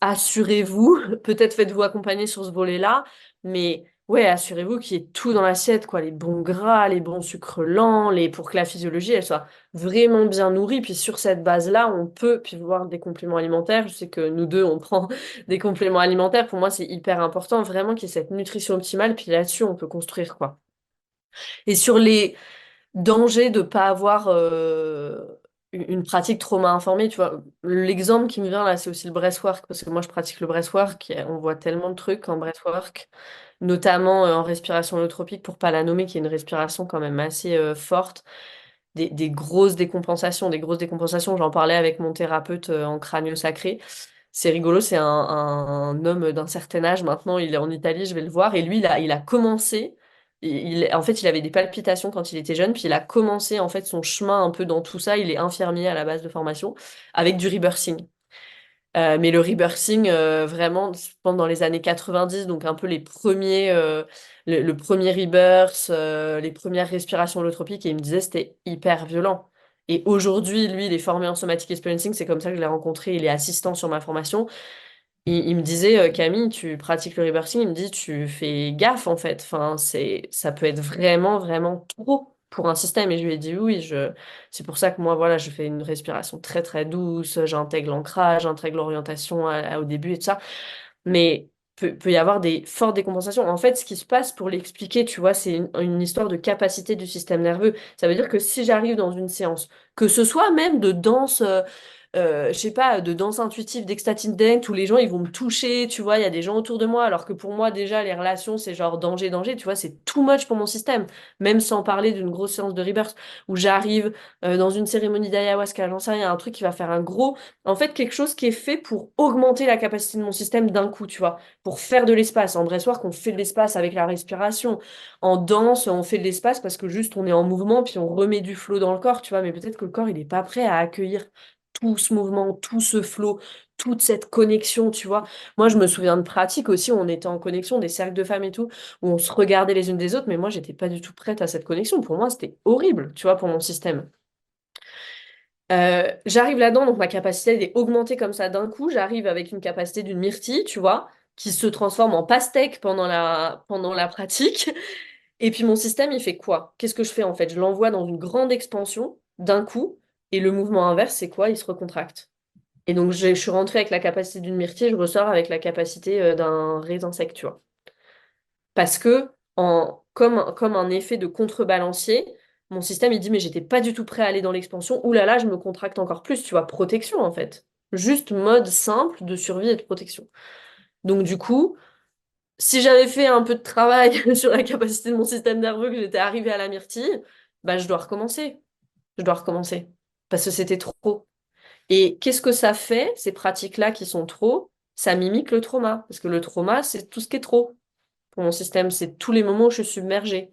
Assurez-vous, peut-être faites-vous accompagner sur ce volet-là, mais ouais, assurez-vous qu'il y ait tout dans l'assiette, quoi, les bons gras, les bons sucres lents, pour que la physiologie, elle soit vraiment bien nourrie. Puis sur cette base-là, on peut puis voir des compléments alimentaires. Je sais que nous deux, on prend des compléments alimentaires. Pour moi, c'est hyper important, vraiment qu'il y ait cette nutrition optimale. Puis là-dessus, on peut construire, quoi. Et sur les dangers de pas avoir une pratique trauma informée, tu vois. L'exemple qui me vient là, c'est aussi le breathwork, parce que moi je pratique le breathwork, et on voit tellement de trucs en breathwork, notamment en respiration holotropique, pour pas la nommer, qui est une respiration quand même assez forte, des grosses décompensations. J'en parlais avec mon thérapeute en crânio sacré. C'est rigolo, c'est un homme d'un certain âge maintenant, il est en Italie, je vais le voir, et lui, il a commencé, en fait, il avait des palpitations quand il était jeune, puis il a commencé en fait son chemin un peu dans tout ça, il est infirmier à la base de formation, avec du rebirthing. Mais le rebirthing, vraiment, pendant les années 90, donc un peu le premier rebirth, les premières respirations holotropiques, et il me disait c'était hyper violent. Et aujourd'hui, lui, il est formé en somatic experiencing, c'est comme ça que je l'ai rencontré, il est assistant sur ma formation. Il me disait, Camille, tu pratiques le rebirthing, il me dit, tu fais gaffe en fait. Enfin, ça peut être vraiment, vraiment trop pour un système. Et je lui ai dit, oui, c'est pour ça que moi, voilà, je fais une respiration très, très douce, j'intègre l'ancrage, j'intègre l'orientation au début et tout ça. Mais peut y avoir des fortes décompensations. En fait, ce qui se passe pour l'expliquer, tu vois, c'est une histoire de capacité du système nerveux. Ça veut dire que si j'arrive dans une séance, que ce soit même de danse, je sais pas, de danse intuitive, d'ecstatic dance, où les gens, ils vont me toucher, tu vois, il y a des gens autour de moi, alors que pour moi, déjà, les relations, c'est genre danger, danger, tu vois, c'est too much pour mon système. Même sans parler d'une grosse séance de rebirth, où j'arrive dans une cérémonie d'ayahuasca, j'en sais rien, un truc qui va faire un gros... En fait, quelque chose qui est fait pour augmenter la capacité de mon système d'un coup, tu vois, pour faire de l'espace. En breathwork, on fait de l'espace avec la respiration. En danse, on fait de l'espace parce que juste, on est en mouvement, puis on remet du flow dans le corps, tu vois, mais peut-être que le corps, il n'est pas prêt à accueillir tout ce mouvement, tout ce flow, toute cette connexion, tu vois. Moi, je me souviens de pratiques aussi où on était en connexion, des cercles de femmes et tout, où on se regardait les unes des autres, mais moi, j'étais pas du tout prête à cette connexion. Pour moi, c'était horrible, tu vois, pour mon système. J'arrive là-dedans, donc ma capacité elle est augmentée comme ça d'un coup. J'arrive avec une capacité d'une myrtille, tu vois, qui se transforme en pastèque pendant la pratique. Et puis mon système, il fait quoi? Qu'est-ce que je fais en fait? Je l'envoie dans une grande expansion d'un coup, et le mouvement inverse, c'est quoi? Il se recontracte. Et donc, je suis rentrée avec la capacité d'une myrtille, je ressors avec la capacité d'un raisin sec, tu vois. Parce que, comme un effet de contrebalancier, mon système, il dit, mais j'étais pas du tout prêt à aller dans l'expansion. Ouh là là, je me contracte encore plus, tu vois. Protection, en fait. Juste mode simple de survie et de protection. Donc, du coup, si j'avais fait un peu de travail sur la capacité de mon système nerveux, que j'étais arrivée à la myrtille, bah, je dois recommencer. Je dois recommencer. Parce que c'était trop. Et qu'est-ce que ça fait, ces pratiques-là qui sont trop? Ça mimique le trauma. Parce que le trauma, c'est tout ce qui est trop pour mon système. C'est tous les moments où je suis submergée.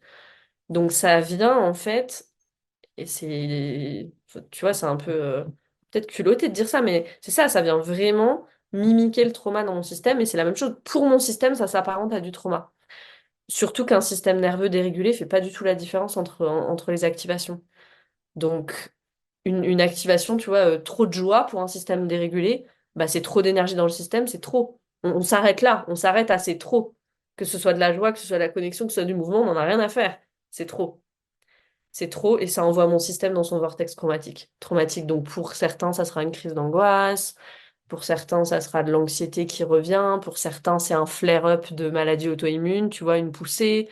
Donc ça vient, en fait, et c'est... Tu vois, c'est un peu... peut-être culotté de dire ça, mais c'est ça, ça vient vraiment mimiquer le trauma dans mon système. Et c'est la même chose. Pour mon système, ça s'apparente à du trauma. Surtout qu'un système nerveux dérégulé fait pas du tout la différence entre les activations. Donc, une activation, tu vois, trop de joie pour un système dérégulé, bah, c'est trop d'énergie dans le système, c'est trop. On s'arrête là, on s'arrête à c'est trop. Que ce soit de la joie, que ce soit de la connexion, que ce soit du mouvement, on n'en a rien à faire. C'est trop. C'est trop et ça envoie mon système dans son vortex traumatique. Traumatique, donc pour certains, ça sera une crise d'angoisse. Pour certains, ça sera de l'anxiété qui revient. Pour certains, c'est un flare-up de maladie auto-immune, tu vois, une poussée.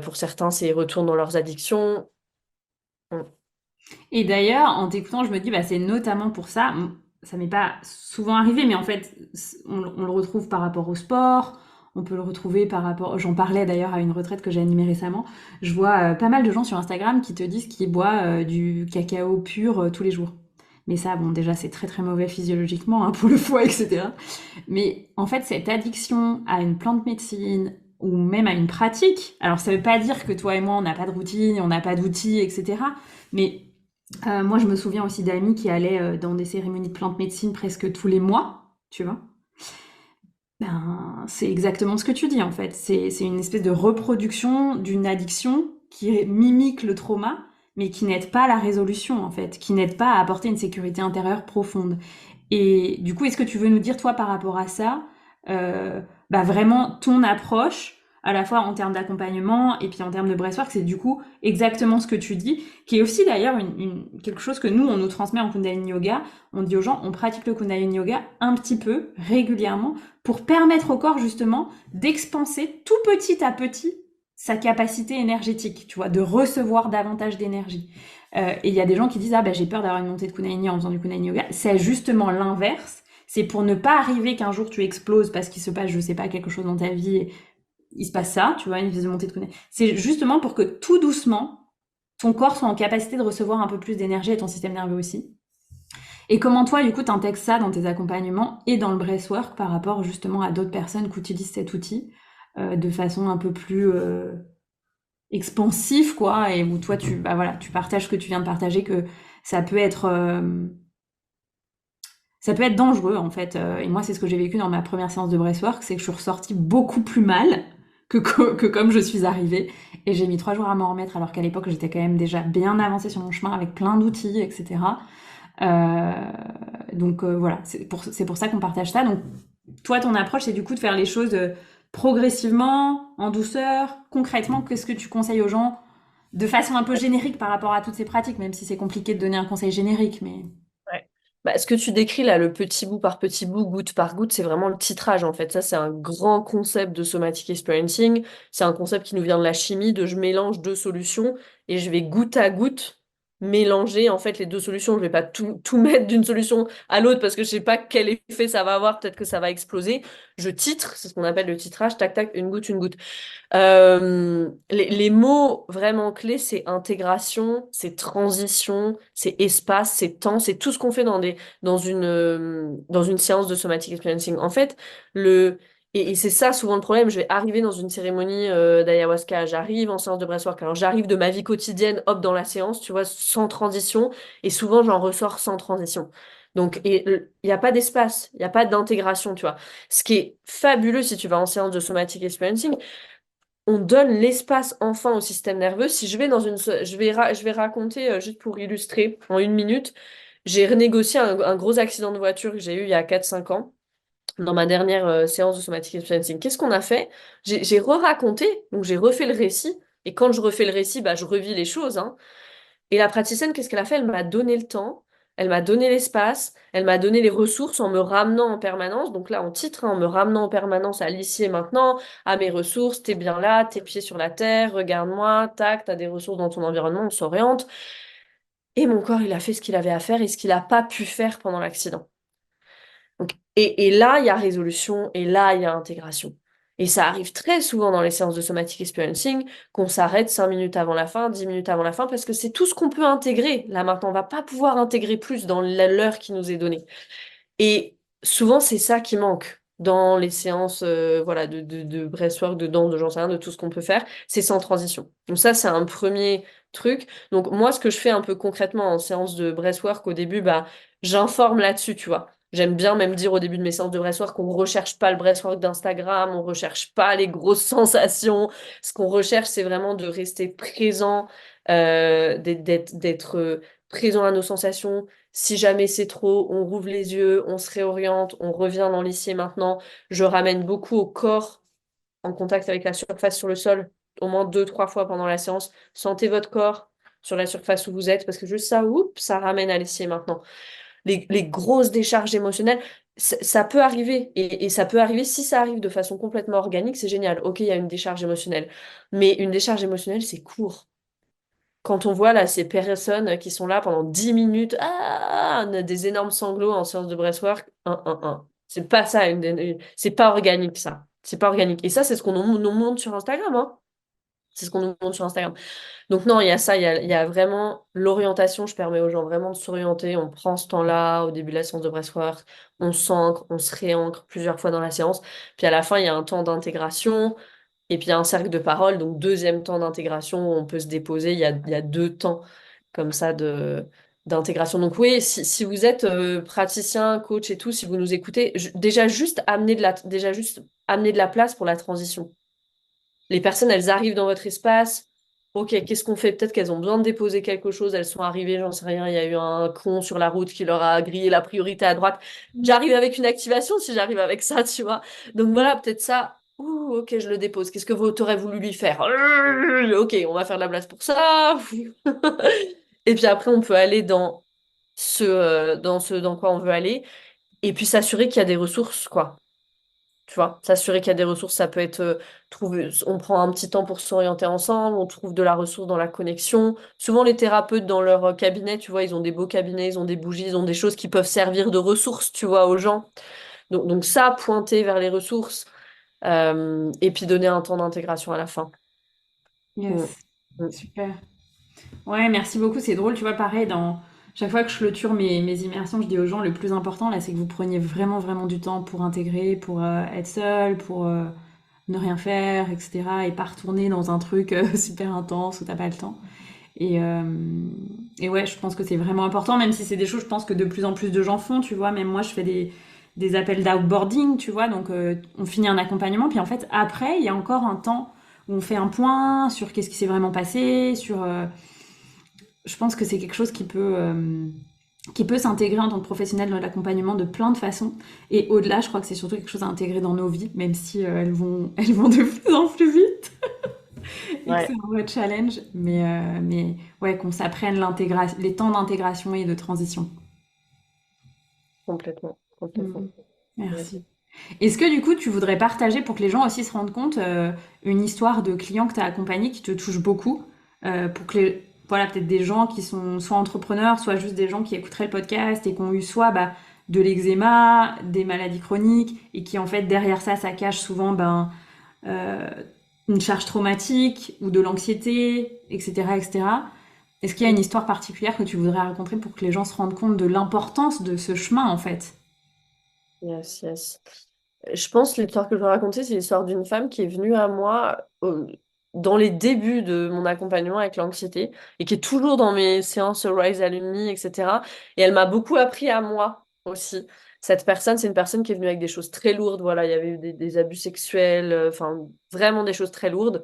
Pour certains, c'est ils retournent dans leurs addictions. Mm. Et d'ailleurs, en t'écoutant, je me dis, bah, c'est notamment pour ça, ça m'est pas souvent arrivé, mais en fait, on le retrouve par rapport au sport, on peut le retrouver par rapport, j'en parlais d'ailleurs à une retraite que j'ai animée récemment, je vois pas mal de gens sur Instagram qui te disent qu'ils boivent du cacao pur tous les jours. Mais ça, bon, déjà, c'est très très mauvais physiologiquement, hein, pour le foie, etc. Mais en fait, cette addiction à une plante médecine ou même à une pratique, alors ça veut pas dire que toi et moi, on n'a pas de routine, on n'a pas d'outils, etc. Mais moi, je me souviens aussi d'amis qui allaient dans des cérémonies de plantes médecine presque tous les mois, tu vois. Ben, c'est exactement ce que tu dis en fait. C'est une espèce de reproduction d'une addiction qui mimique le trauma, mais qui n'aide pas à la résolution en fait, qui n'aide pas à apporter une sécurité intérieure profonde. Et du coup, est-ce que tu veux nous dire toi par rapport à ça, bah vraiment ton approche, à la fois en termes d'accompagnement et puis en termes de breathwork, c'est du coup exactement ce que tu dis, qui est aussi d'ailleurs quelque chose que nous on nous transmet en Kundalini Yoga. On dit aux gens, on pratique le Kundalini Yoga un petit peu régulièrement pour permettre au corps justement d'expanser tout petit à petit sa capacité énergétique, tu vois, de recevoir davantage d'énergie. Et il y a des gens qui disent, ah ben j'ai peur d'avoir une montée de Kundalini en faisant du Kundalini Yoga. C'est justement l'inverse. C'est pour ne pas arriver qu'un jour tu exploses parce qu'il se passe, je sais pas, quelque chose dans ta vie, et il se passe ça, tu vois, une espèce de montée de Kundalini. C'est justement pour que tout doucement, ton corps soit en capacité de recevoir un peu plus d'énergie et ton système nerveux aussi. Et comment toi, du coup, t'intègres ça dans tes accompagnements et dans le breathwork par rapport justement à d'autres personnes qui utilisent cet outil de façon un peu plus expansif, quoi, et où toi, bah voilà, tu partages ce que tu viens de partager, que ça peut être dangereux, en fait. Et moi, c'est ce que j'ai vécu dans ma première séance de breathwork, c'est que je suis ressortie beaucoup plus mal que comme je suis arrivée. Et j'ai mis 3 jours à m'en remettre, alors qu'à l'époque, j'étais quand même déjà bien avancée sur mon chemin avec plein d'outils, etc. Donc voilà, c'est pour ça qu'on partage ça. Donc toi, ton approche, c'est du coup de faire les choses progressivement, en douceur, concrètement. Qu'est-ce que tu conseilles aux gens de façon un peu générique par rapport à toutes ces pratiques, même si c'est compliqué de donner un conseil générique, mais... Ouais. Bah, ce que tu décris là, le petit bout par petit bout, goutte par goutte, c'est vraiment le titrage en fait. Ça, c'est un grand concept de somatic experiencing. C'est un concept qui nous vient de la chimie, de je mélange deux solutions et je vais goutte à goutte mélanger en fait les deux solutions. Je vais pas tout mettre d'une solution à l'autre parce que je sais pas quel effet ça va avoir, peut-être que ça va exploser. Je titre, c'est ce qu'on appelle le titrage, tac tac, une goutte, une goutte. Les mots vraiment clés, c'est intégration, c'est transition, c'est espace, c'est temps, c'est tout ce qu'on fait dans une séance de somatic experiencing. En fait, et c'est ça souvent le problème. Je vais arriver dans une cérémonie d'ayahuasca, j'arrive en séance de breathwork, alors j'arrive de ma vie quotidienne, hop, dans la séance, tu vois, sans transition, et souvent j'en ressors sans transition. Donc, il n'y a pas d'espace, il n'y a pas d'intégration, tu vois. Ce qui est fabuleux si tu vas en séance de somatic experiencing, on donne l'espace enfin au système nerveux. Si je vais dans je vais raconter, juste pour illustrer, en 1 minute, j'ai renégocié un gros accident de voiture que j'ai eu il y a 4 5 ans, dans ma dernière séance de somatic experiencing. Qu'est-ce qu'on a fait? J'ai re-raconté, donc j'ai refait le récit, et quand je refais le récit, bah, je revis les choses, hein. Et la praticienne, qu'est-ce qu'elle a fait? Elle m'a donné le temps, elle m'a donné l'espace, elle m'a donné les ressources en me ramenant en permanence. Donc là, en titre, hein, en me ramenant en permanence à l'ici et maintenant, à mes ressources, t'es bien là, tes pieds sur la terre, regarde-moi, tac, t'as des ressources dans ton environnement, on s'oriente. Et mon corps, il a fait ce qu'il avait à faire et ce qu'il n'a pas pu faire pendant l'accident. Donc, et là, il y a résolution, et là, il y a intégration. Et ça arrive très souvent dans les séances de somatic experiencing qu'on s'arrête 5 minutes avant la fin, 10 minutes avant la fin, parce que c'est tout ce qu'on peut intégrer. Là, maintenant, on va pas pouvoir intégrer plus dans l'heure qui nous est donnée. Et souvent, c'est ça qui manque dans les séances voilà, de breathwork, de danse, de j'en sais rien, de tout ce qu'on peut faire. C'est sans transition. Donc ça, c'est un premier truc. Donc moi, ce que je fais un peu concrètement en séance de breathwork, au début, bah, j'informe là-dessus, tu vois. J'aime bien même dire au début de mes séances de breathwork qu'on ne recherche pas le breathwork d'Instagram, on ne recherche pas les grosses sensations. Ce qu'on recherche, c'est vraiment de rester présent, d'être présent à nos sensations. Si jamais c'est trop, on rouvre les yeux, on se réoriente, on revient dans l'ici et maintenant. Je ramène beaucoup au corps en contact avec la surface sur le sol, au moins 2 3 fois pendant la séance. Sentez votre corps sur la surface où vous êtes, parce que juste ça, oups, ça ramène à l'ici et maintenant. Les grosses décharges émotionnelles, ça peut arriver. Et ça peut arriver, si ça arrive de façon complètement organique, c'est génial. Ok, il y a une décharge émotionnelle. Mais une décharge émotionnelle, c'est court. Quand on voit là ces personnes qui sont là pendant 10 minutes, des énormes sanglots en séance de breathwork, C'est pas ça, c'est pas organique ça. C'est pas organique. Et ça, c'est ce qu'on nous montre sur Instagram, hein. C'est ce qu'on nous montre sur Instagram. Donc non, il y a ça, il y a vraiment l'orientation. Je permets aux gens vraiment de s'orienter. On prend ce temps-là au début de la séance de breathwork, on s'ancre, on se réancre plusieurs fois dans la séance. Puis à la fin, il y a un temps d'intégration. Et puis il y a un cercle de parole, donc deuxième temps d'intégration où on peut se déposer. Il y a 2 temps comme ça d'intégration. Donc oui, si vous êtes praticien, coach et tout, si vous nous écoutez, déjà juste amener de la place pour la transition. Les personnes, elles arrivent dans votre espace. Ok, qu'est-ce qu'on fait? Peut-être qu'elles ont besoin de déposer quelque chose. Elles sont arrivées, j'en sais rien. Il y a eu un con sur la route qui leur a grillé la priorité à droite. J'arrive avec une activation si j'arrive avec ça, tu vois. Donc voilà, peut-être ça. Ouh, ok, je le dépose. Qu'est-ce que vous t'aurez voulu lui faire? Ok, on va faire de la place pour ça. Et puis après, on peut aller dans quoi on veut aller. Et puis s'assurer qu'il y a des ressources, quoi. Tu vois, s'assurer qu'il y a des ressources, ça peut être on prend un petit temps pour s'orienter ensemble, on trouve de la ressource dans la connexion. Souvent, les thérapeutes dans leur cabinet, tu vois, ils ont des beaux cabinets, ils ont des bougies, ils ont des choses qui peuvent servir de ressources, tu vois, aux gens. Donc ça, pointer vers les ressources, et puis donner un temps d'intégration à la fin. Mm. Yes, Mm. super. Ouais, merci beaucoup. C'est drôle, tu vois, pareil, dans chaque fois que je clôture mes immersions, je dis aux gens, le plus important, là, c'est que vous preniez vraiment, vraiment du temps pour intégrer, pour être seul, pour ne rien faire, etc. Et pas retourner dans un truc super intense où t'as pas le temps. Et, euh, et ouais, je pense que c'est vraiment important, même si c'est des choses, je pense que de plus en plus de gens font, tu vois. Même moi, je fais des appels d'outboarding, tu vois. Donc, on finit un accompagnement, puis en fait, après, il y a encore un temps où on fait un point sur qu'est-ce qui s'est vraiment passé, sur... je pense que c'est quelque chose qui peut s'intégrer en tant que professionnel dans l'accompagnement de plein de façons. Et au-delà, je crois que c'est surtout quelque chose à intégrer dans nos vies, même si elles vont de plus en plus vite. Et que Ouais, c'est un vrai challenge. Mais ouais, qu'on s'apprenne les temps d'intégration et de transition. complètement, complètement. Mhm. Yes. Merci. Est-ce que du coup, tu voudrais partager pour que les gens aussi se rendent compte une histoire de client que tu as accompagné qui te touche beaucoup pour que voilà, peut-être des gens qui sont soit entrepreneurs, soit juste des gens qui écouteraient le podcast et qui ont eu soit de l'eczéma, des maladies chroniques, et qui en fait derrière ça cache souvent euh, une charge traumatique ou de l'anxiété, etc., etc. Est-ce qu'il y a une histoire particulière que tu voudrais raconter pour que les gens se rendent compte de l'importance de ce chemin en fait? Yes, yes. Je pense que l'histoire que je vais raconter, c'est l'histoire d'une femme qui est venue à moi dans les débuts de mon accompagnement avec l'anxiété et qui est toujours dans mes séances Rise Alumni, etc. Et elle m'a beaucoup appris à moi aussi. Cette personne, c'est une personne qui est venue avec des choses très lourdes. Voilà, il y avait eu des abus sexuels, enfin, vraiment des choses très lourdes.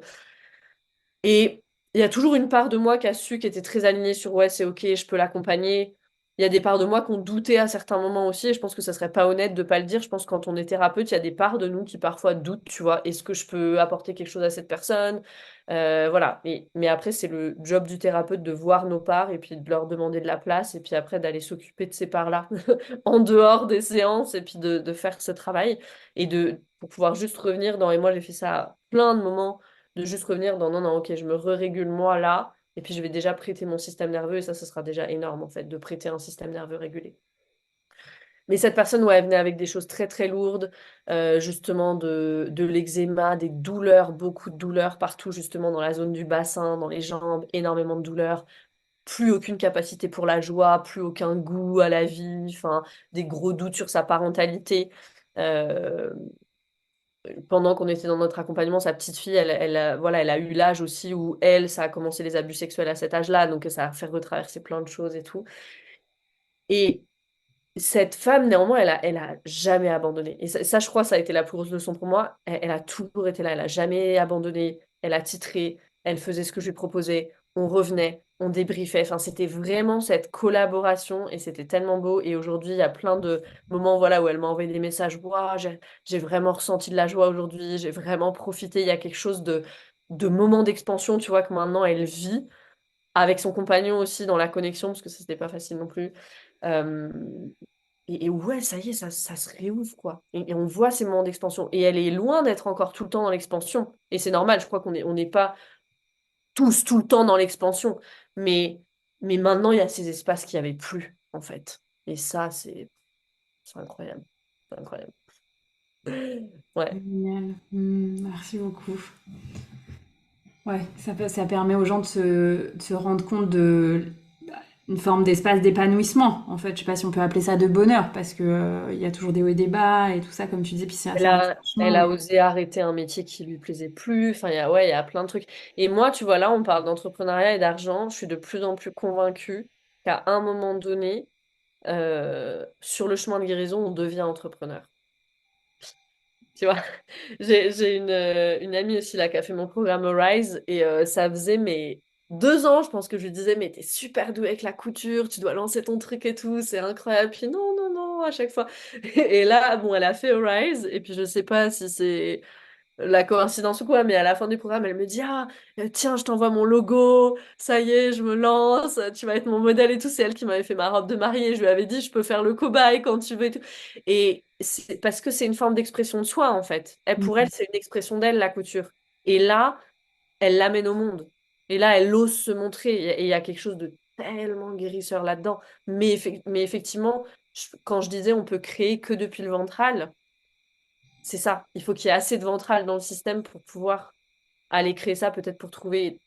Et il y a toujours une part de moi qui a su, qui était très alignée sur ouais, c'est ok, je peux l'accompagner. Il y a des parts de moi qui ont douté à certains moments aussi, et je pense que ça serait pas honnête de pas le dire. Je pense que quand on est thérapeute, il y a des parts de nous qui parfois doutent, tu vois, est-ce que je peux apporter quelque chose à cette personne? Voilà. Mais après, c'est le job du thérapeute de voir nos parts et puis de leur demander de la place, et puis après d'aller s'occuper de ces parts-là en dehors des séances, et puis de faire ce travail, pour pouvoir juste revenir dans, et moi j'ai fait ça à plein de moments de juste revenir dans non, non, ok, je me régule moi là, et puis je vais déjà prêter mon système nerveux, et ça, ce sera déjà énorme en fait, de prêter un système nerveux régulé. Mais cette personne, ouais, elle venait avec des choses très très lourdes, justement de l'eczéma, des douleurs, beaucoup de douleurs partout, justement dans la zone du bassin, dans les jambes, énormément de douleurs, plus aucune capacité pour la joie, plus aucun goût à la vie, enfin, des gros doutes sur sa parentalité. Euh, Pendant qu'on était dans notre accompagnement, sa petite fille, voilà, elle a eu l'âge aussi où ça a commencé les abus sexuels à cet âge-là, donc ça a fait retraverser plein de choses et tout. Et cette femme, néanmoins, elle a jamais abandonné. Et ça, je crois, ça a été la plus grosse leçon pour moi. Elle a toujours été là, elle a jamais abandonné, elle a titré, elle faisait ce que je lui proposais, on revenait, on débriefait. Enfin, c'était vraiment cette collaboration et c'était tellement beau. Et aujourd'hui, il y a plein de moments, voilà, où elle m'a envoyé des messages. Ouah, j'ai vraiment ressenti de la joie aujourd'hui, j'ai vraiment profité. Il y a quelque chose de moment d'expansion, tu vois, que maintenant elle vit avec son compagnon aussi dans la connexion, parce que ça, c'était pas facile non plus. Euh, et ouais, ça y est, ça se réouvre, quoi. Et on voit ces moments d'expansion. Et elle est loin d'être encore tout le temps dans l'expansion. Et c'est normal, je crois on n'est pas tous tout le temps dans l'expansion. Mais, mais maintenant, il y a ces espaces qu'il n'y avait plus, en fait. Et ça, c'est incroyable. C'est incroyable. Ouais. Génial. Merci beaucoup. Ouais, ça permet aux gens de se rendre compte de une forme d'espace d'épanouissement, en fait. Je sais pas si on peut appeler ça de bonheur, parce que il y a toujours des hauts et des bas et tout ça, comme tu dis, puis Elle ça reste a, un elle chemin. a osé arrêter un métier qui lui plaisait plus. Enfin, ouais, il y a plein de trucs. Et moi, tu vois, là, on parle d'entrepreneuriat et d'argent. Je suis de plus en plus convaincue qu'à un moment donné, sur le chemin de guérison, on devient entrepreneur. Tu vois, j'ai une amie aussi là qui a fait mon programme Rise et ça faisait mais 2 ans, je pense que je lui disais mais t'es super douée avec la couture, tu dois lancer ton truc et tout, c'est incroyable. Puis non, non, non, à chaque fois. Et là, bon, elle a fait Rise et puis je sais pas si c'est la coïncidence ou quoi, mais à la fin du programme, elle me dit, ah, tiens, je t'envoie mon logo, ça y est, je me lance, tu vas être mon modèle et tout. C'est elle qui m'avait fait ma robe de mariée. Je lui avais dit, je peux faire le cobaye quand tu veux et tout. Et c'est parce que c'est une forme d'expression de soi, en fait. Pour elle, c'est une expression d'elle, la couture. Et là, elle l'amène au monde. Et là, elle ose se montrer. Et il y a quelque chose de tellement guérisseur là-dedans. Mais effectivement, quand je disais on peut créer que depuis le ventral, c'est ça. Il faut qu'il y ait assez de ventral dans le système pour pouvoir aller créer ça, peut-être pour trouver,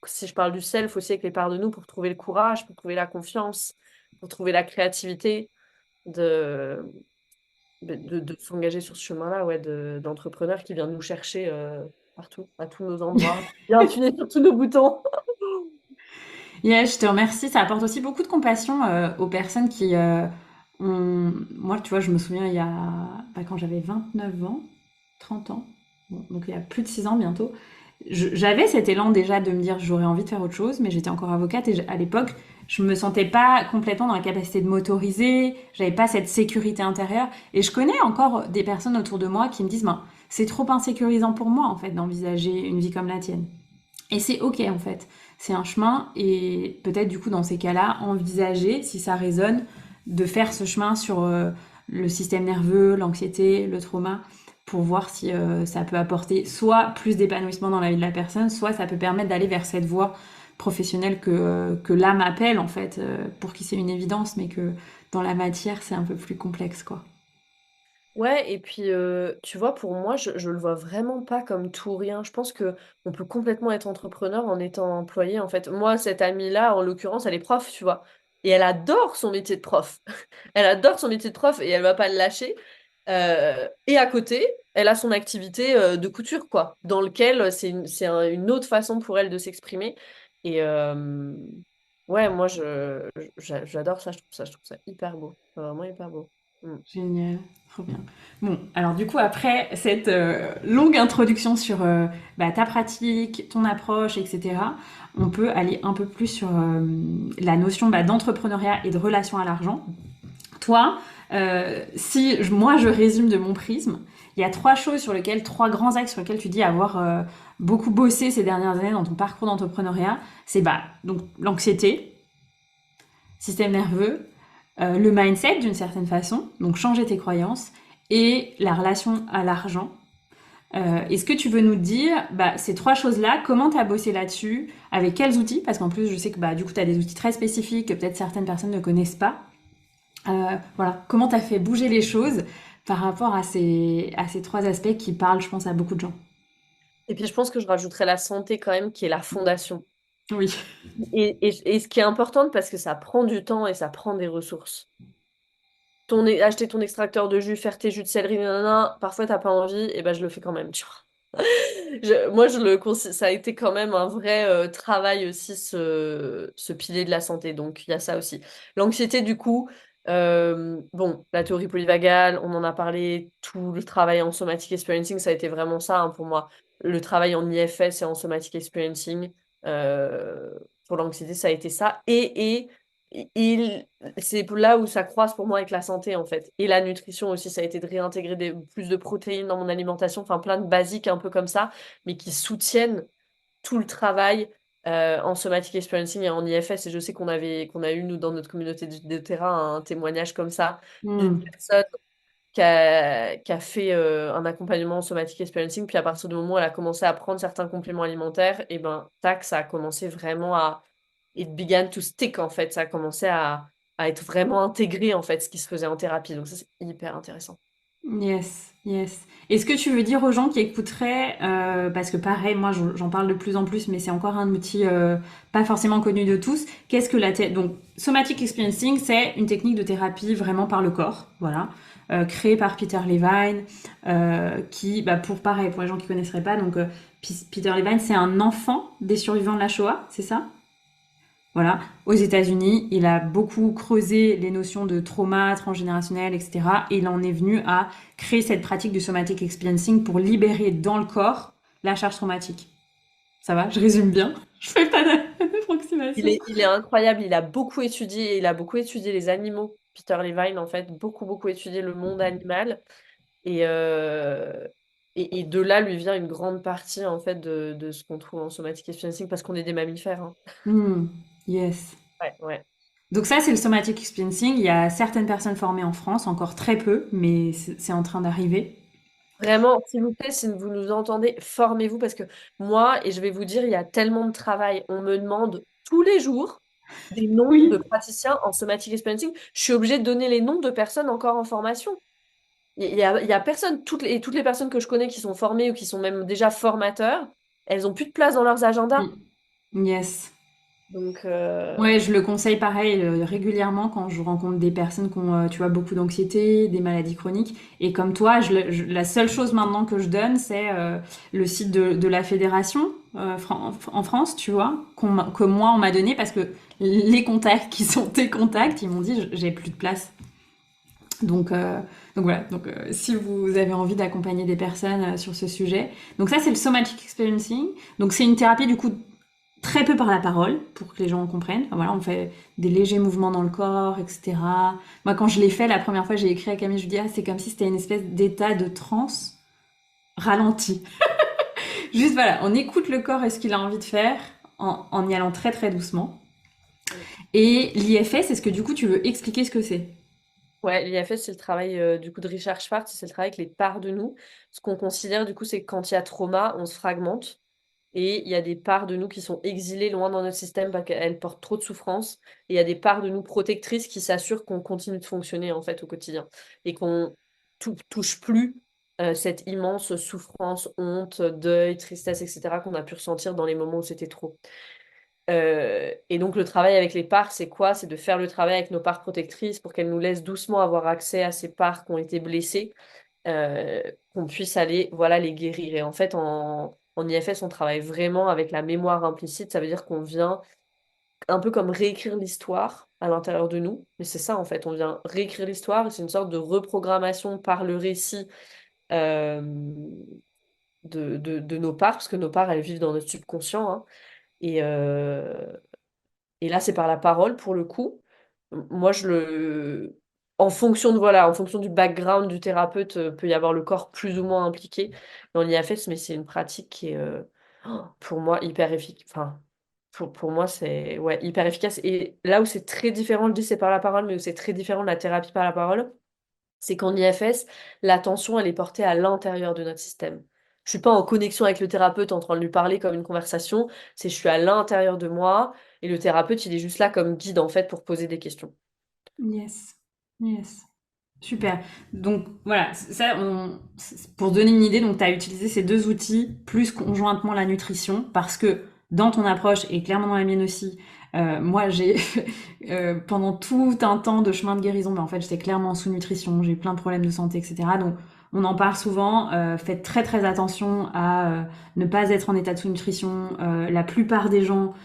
si je parle du self aussi avec les parts de nous, pour trouver le courage, pour trouver la confiance, pour trouver la créativité de, de s'engager sur ce chemin-là, ouais, d'entrepreneur qui vient nous chercher partout, à tous nos endroits, bien appuyer sur tous nos boutons. Yeah, je te remercie. Ça apporte aussi beaucoup de compassion aux personnes qui ont... Moi, tu vois, je me souviens, il y a... quand j'avais 29 ans, 30 ans, bon, donc il y a plus de 6 ans bientôt, j'avais cet élan déjà de me dire j'aurais envie de faire autre chose, mais j'étais encore avocate et à l'époque, je me sentais pas complètement dans la capacité de m'autoriser, j'avais pas cette sécurité intérieure. Et je connais encore des personnes autour de moi qui me disent, ben, c'est trop insécurisant pour moi, en fait, d'envisager une vie comme la tienne. Et c'est ok en fait, c'est un chemin et peut-être du coup dans ces cas-là, envisager, si ça résonne, de faire ce chemin sur le système nerveux, l'anxiété, le trauma, pour voir si ça peut apporter soit plus d'épanouissement dans la vie de la personne, soit ça peut permettre d'aller vers cette voie professionnel que l'âme appelle, en fait, pour qui c'est une évidence, mais que dans la matière, c'est un peu plus complexe, quoi. Ouais, et puis, tu vois, pour moi, je le vois vraiment pas comme tout ou rien. Je pense que on peut complètement être entrepreneur en étant employé, en fait. Moi, cette amie-là, en l'occurrence, elle est prof, tu vois? Et elle adore son métier de prof. Elle adore son métier de prof et elle va pas le lâcher. Et à côté, elle a son activité, de couture, quoi, dans lequel, une autre façon pour elle de s'exprimer et ouais, moi, j'adore ça, je trouve ça hyper beau, vraiment hyper beau. Mmh. Génial, trop bien. Bon, alors du coup, après cette longue introduction sur ta pratique, ton approche, etc., on peut aller un peu plus sur la notion d'entrepreneuriat et de relation à l'argent. Toi, moi je résume de mon prisme, il y a trois grands axes sur lesquels tu dis avoir beaucoup bossé ces dernières années dans ton parcours d'entrepreneuriat. C'est donc l'anxiété, système nerveux, le mindset d'une certaine façon, donc changer tes croyances, et la relation à l'argent. Est-ce que tu veux nous dire ces trois choses-là, comment tu as bossé là-dessus, avec quels outils? Parce qu'en plus, je sais que du coup, tu as des outils très spécifiques que peut-être certaines personnes ne connaissent pas. Voilà, comment tu as fait bouger les choses par rapport à ces trois aspects qui parlent, je pense, à beaucoup de gens. Et puis je pense que je rajouterais la santé quand même, qui est la fondation. Oui. Et ce qui est important parce que ça prend du temps et ça prend des ressources. Acheter ton extracteur de jus, faire tes jus de céleri, nanana, parfois t'as pas envie, et ben je le fais quand même, tu vois. Moi, ça a été quand même un vrai travail aussi, ce pilier de la santé. Donc, il y a ça aussi. L'anxiété, du coup, bon, la théorie polyvagale, on en a parlé, tout le travail en somatic experiencing, ça a été vraiment ça hein, pour moi. Le travail en IFS et en somatic experiencing, euh, pour l'anxiété, ça a été ça. Et c'est là où ça croise pour moi avec la santé, en fait. Et la nutrition aussi, ça a été de réintégrer plus de protéines dans mon alimentation, enfin plein de basiques un peu comme ça, mais qui soutiennent tout le travail en somatic experiencing et en IFS. Et je sais qu'on a eu, nous, dans notre communauté de terrain, un témoignage comme ça d'une Hmm. personne qui a fait un accompagnement en somatic experiencing, puis à partir du moment où elle a commencé à prendre certains compléments alimentaires, et ben, tac, ça a commencé vraiment à it began to stick en fait. Ça a commencé à être vraiment intégré en fait ce qui se faisait en thérapie. Donc ça c'est hyper intéressant. Yes, yes. Est-ce que tu veux dire aux gens qui écouteraient, parce que pareil, moi j'en parle de plus en plus, mais c'est encore un outil pas forcément connu de tous. Qu'est-ce que donc somatic experiencing, c'est une technique de thérapie vraiment par le corps, voilà, créée par Peter Levine, qui, pour les gens qui connaisseraient pas, donc Peter Levine, c'est un enfant des survivants de la Shoah, c'est ça? Voilà. Aux États-Unis, il a beaucoup creusé les notions de trauma transgénérationnel, etc. Et il en est venu à créer cette pratique du somatic experiencing pour libérer dans le corps la charge traumatique. Ça va? Je résume bien. Je fais pas Il d'approximation. est, il est incroyable. Il a beaucoup étudié les animaux. Peter Levine en fait beaucoup étudié le monde animal et et de là lui vient une grande partie en fait de ce qu'on trouve en somatic experiencing parce qu'on est des mammifères. Hein. Hmm, yes. Ouais, ouais. Donc ça, c'est le somatic experiencing. Il y a certaines personnes formées en France, encore très peu, mais c'est en train d'arriver. Vraiment, s'il vous plaît, si vous nous entendez, formez-vous parce que moi, et je vais vous dire, il y a tellement de travail. On me demande tous les jours des noms de Oui. praticiens en somatic experiencing. Je suis obligée de donner les noms de personnes encore en formation. Il y a personne, toutes les personnes que je connais qui sont formées ou qui sont même déjà formateurs, elles ont plus de place dans leurs agendas. Hmm, yes. Donc, Ouais, je le conseille pareil régulièrement quand je rencontre des personnes qui ont, tu vois, beaucoup d'anxiété, des maladies chroniques. Et comme toi, la seule chose maintenant que je donne, c'est le site de la fédération en France, tu vois, que moi on m'a donné parce que les contacts qui sont tes contacts, ils m'ont dit j'ai plus de place. Donc, euh, donc voilà. Donc si vous avez envie d'accompagner des personnes sur ce sujet, donc ça c'est le somatic experiencing. Donc c'est une thérapie du coup très peu par la parole, pour que les gens comprennent. Enfin, voilà, on fait des légers mouvements dans le corps, etc. Moi, quand je l'ai fait, la première fois, j'ai écrit à Camille, je lui dis, ah, c'est comme si c'était une espèce d'état de transe ralenti. Juste, voilà, on écoute le corps et ce qu'il a envie de faire en y allant très, très doucement. Et l'IFS, est-ce que du coup, tu veux expliquer ce que c'est? ouais, l'IFS, c'est le travail du coup de Richard Schwartz, c'est le travail avec les parts de nous. Ce qu'on considère du coup, c'est que quand il y a trauma, on se fragmente. Et il y a des parts de nous qui sont exilées loin dans notre système parce qu'elles portent trop de souffrance. Et il y a des parts de nous protectrices qui s'assurent qu'on continue de fonctionner en fait au quotidien et qu'on touche plus cette immense souffrance, honte, deuil, tristesse, etc. qu'on a pu ressentir dans les moments où c'était trop. Et donc le travail avec les parts, c'est quoi? C'est de faire le travail avec nos parts protectrices pour qu'elles nous laissent doucement avoir accès à ces parts qui ont été blessées, euh, qu'on puisse aller voilà, les guérir. Et en fait, en IFS, on travaille vraiment avec la mémoire implicite. Ça veut dire qu'on vient un peu comme réécrire l'histoire à l'intérieur de nous. Mais c'est ça, en fait, on vient réécrire l'histoire et c'est une sorte de reprogrammation par le récit euh, de nos parts, parce que nos parts, elles vivent dans notre subconscient, hein. Et, euh, et là, c'est par la parole, pour le coup. Moi, en fonction en fonction du background du thérapeute, peut y avoir le corps plus ou moins impliqué dans l'IFS, mais c'est une pratique qui est, pour moi, hyper efficace. Enfin, pour moi, c'est ouais, hyper efficace. Et là où c'est très différent, je dis c'est par la parole, mais où c'est très différent de la thérapie par la parole, c'est qu'en IFS, l'attention, elle est portée à l'intérieur de notre système. Je suis pas en connexion avec le thérapeute en train de lui parler comme une conversation, c'est je suis à l'intérieur de moi et le thérapeute, il est juste là comme guide en fait pour poser des questions. Yes, yes. Super. Donc voilà, pour se donner une idée, donc tu as utilisé ces deux outils plus conjointement la nutrition parce que dans ton approche et clairement dans la mienne aussi, moi j'ai pendant tout un temps de chemin de guérison, mais en fait j'étais clairement en sous-nutrition, j'ai eu plein de problèmes de santé, etc. Donc on en parle souvent, faites très très attention à ne pas être en état de sous-nutrition. La plupart des gens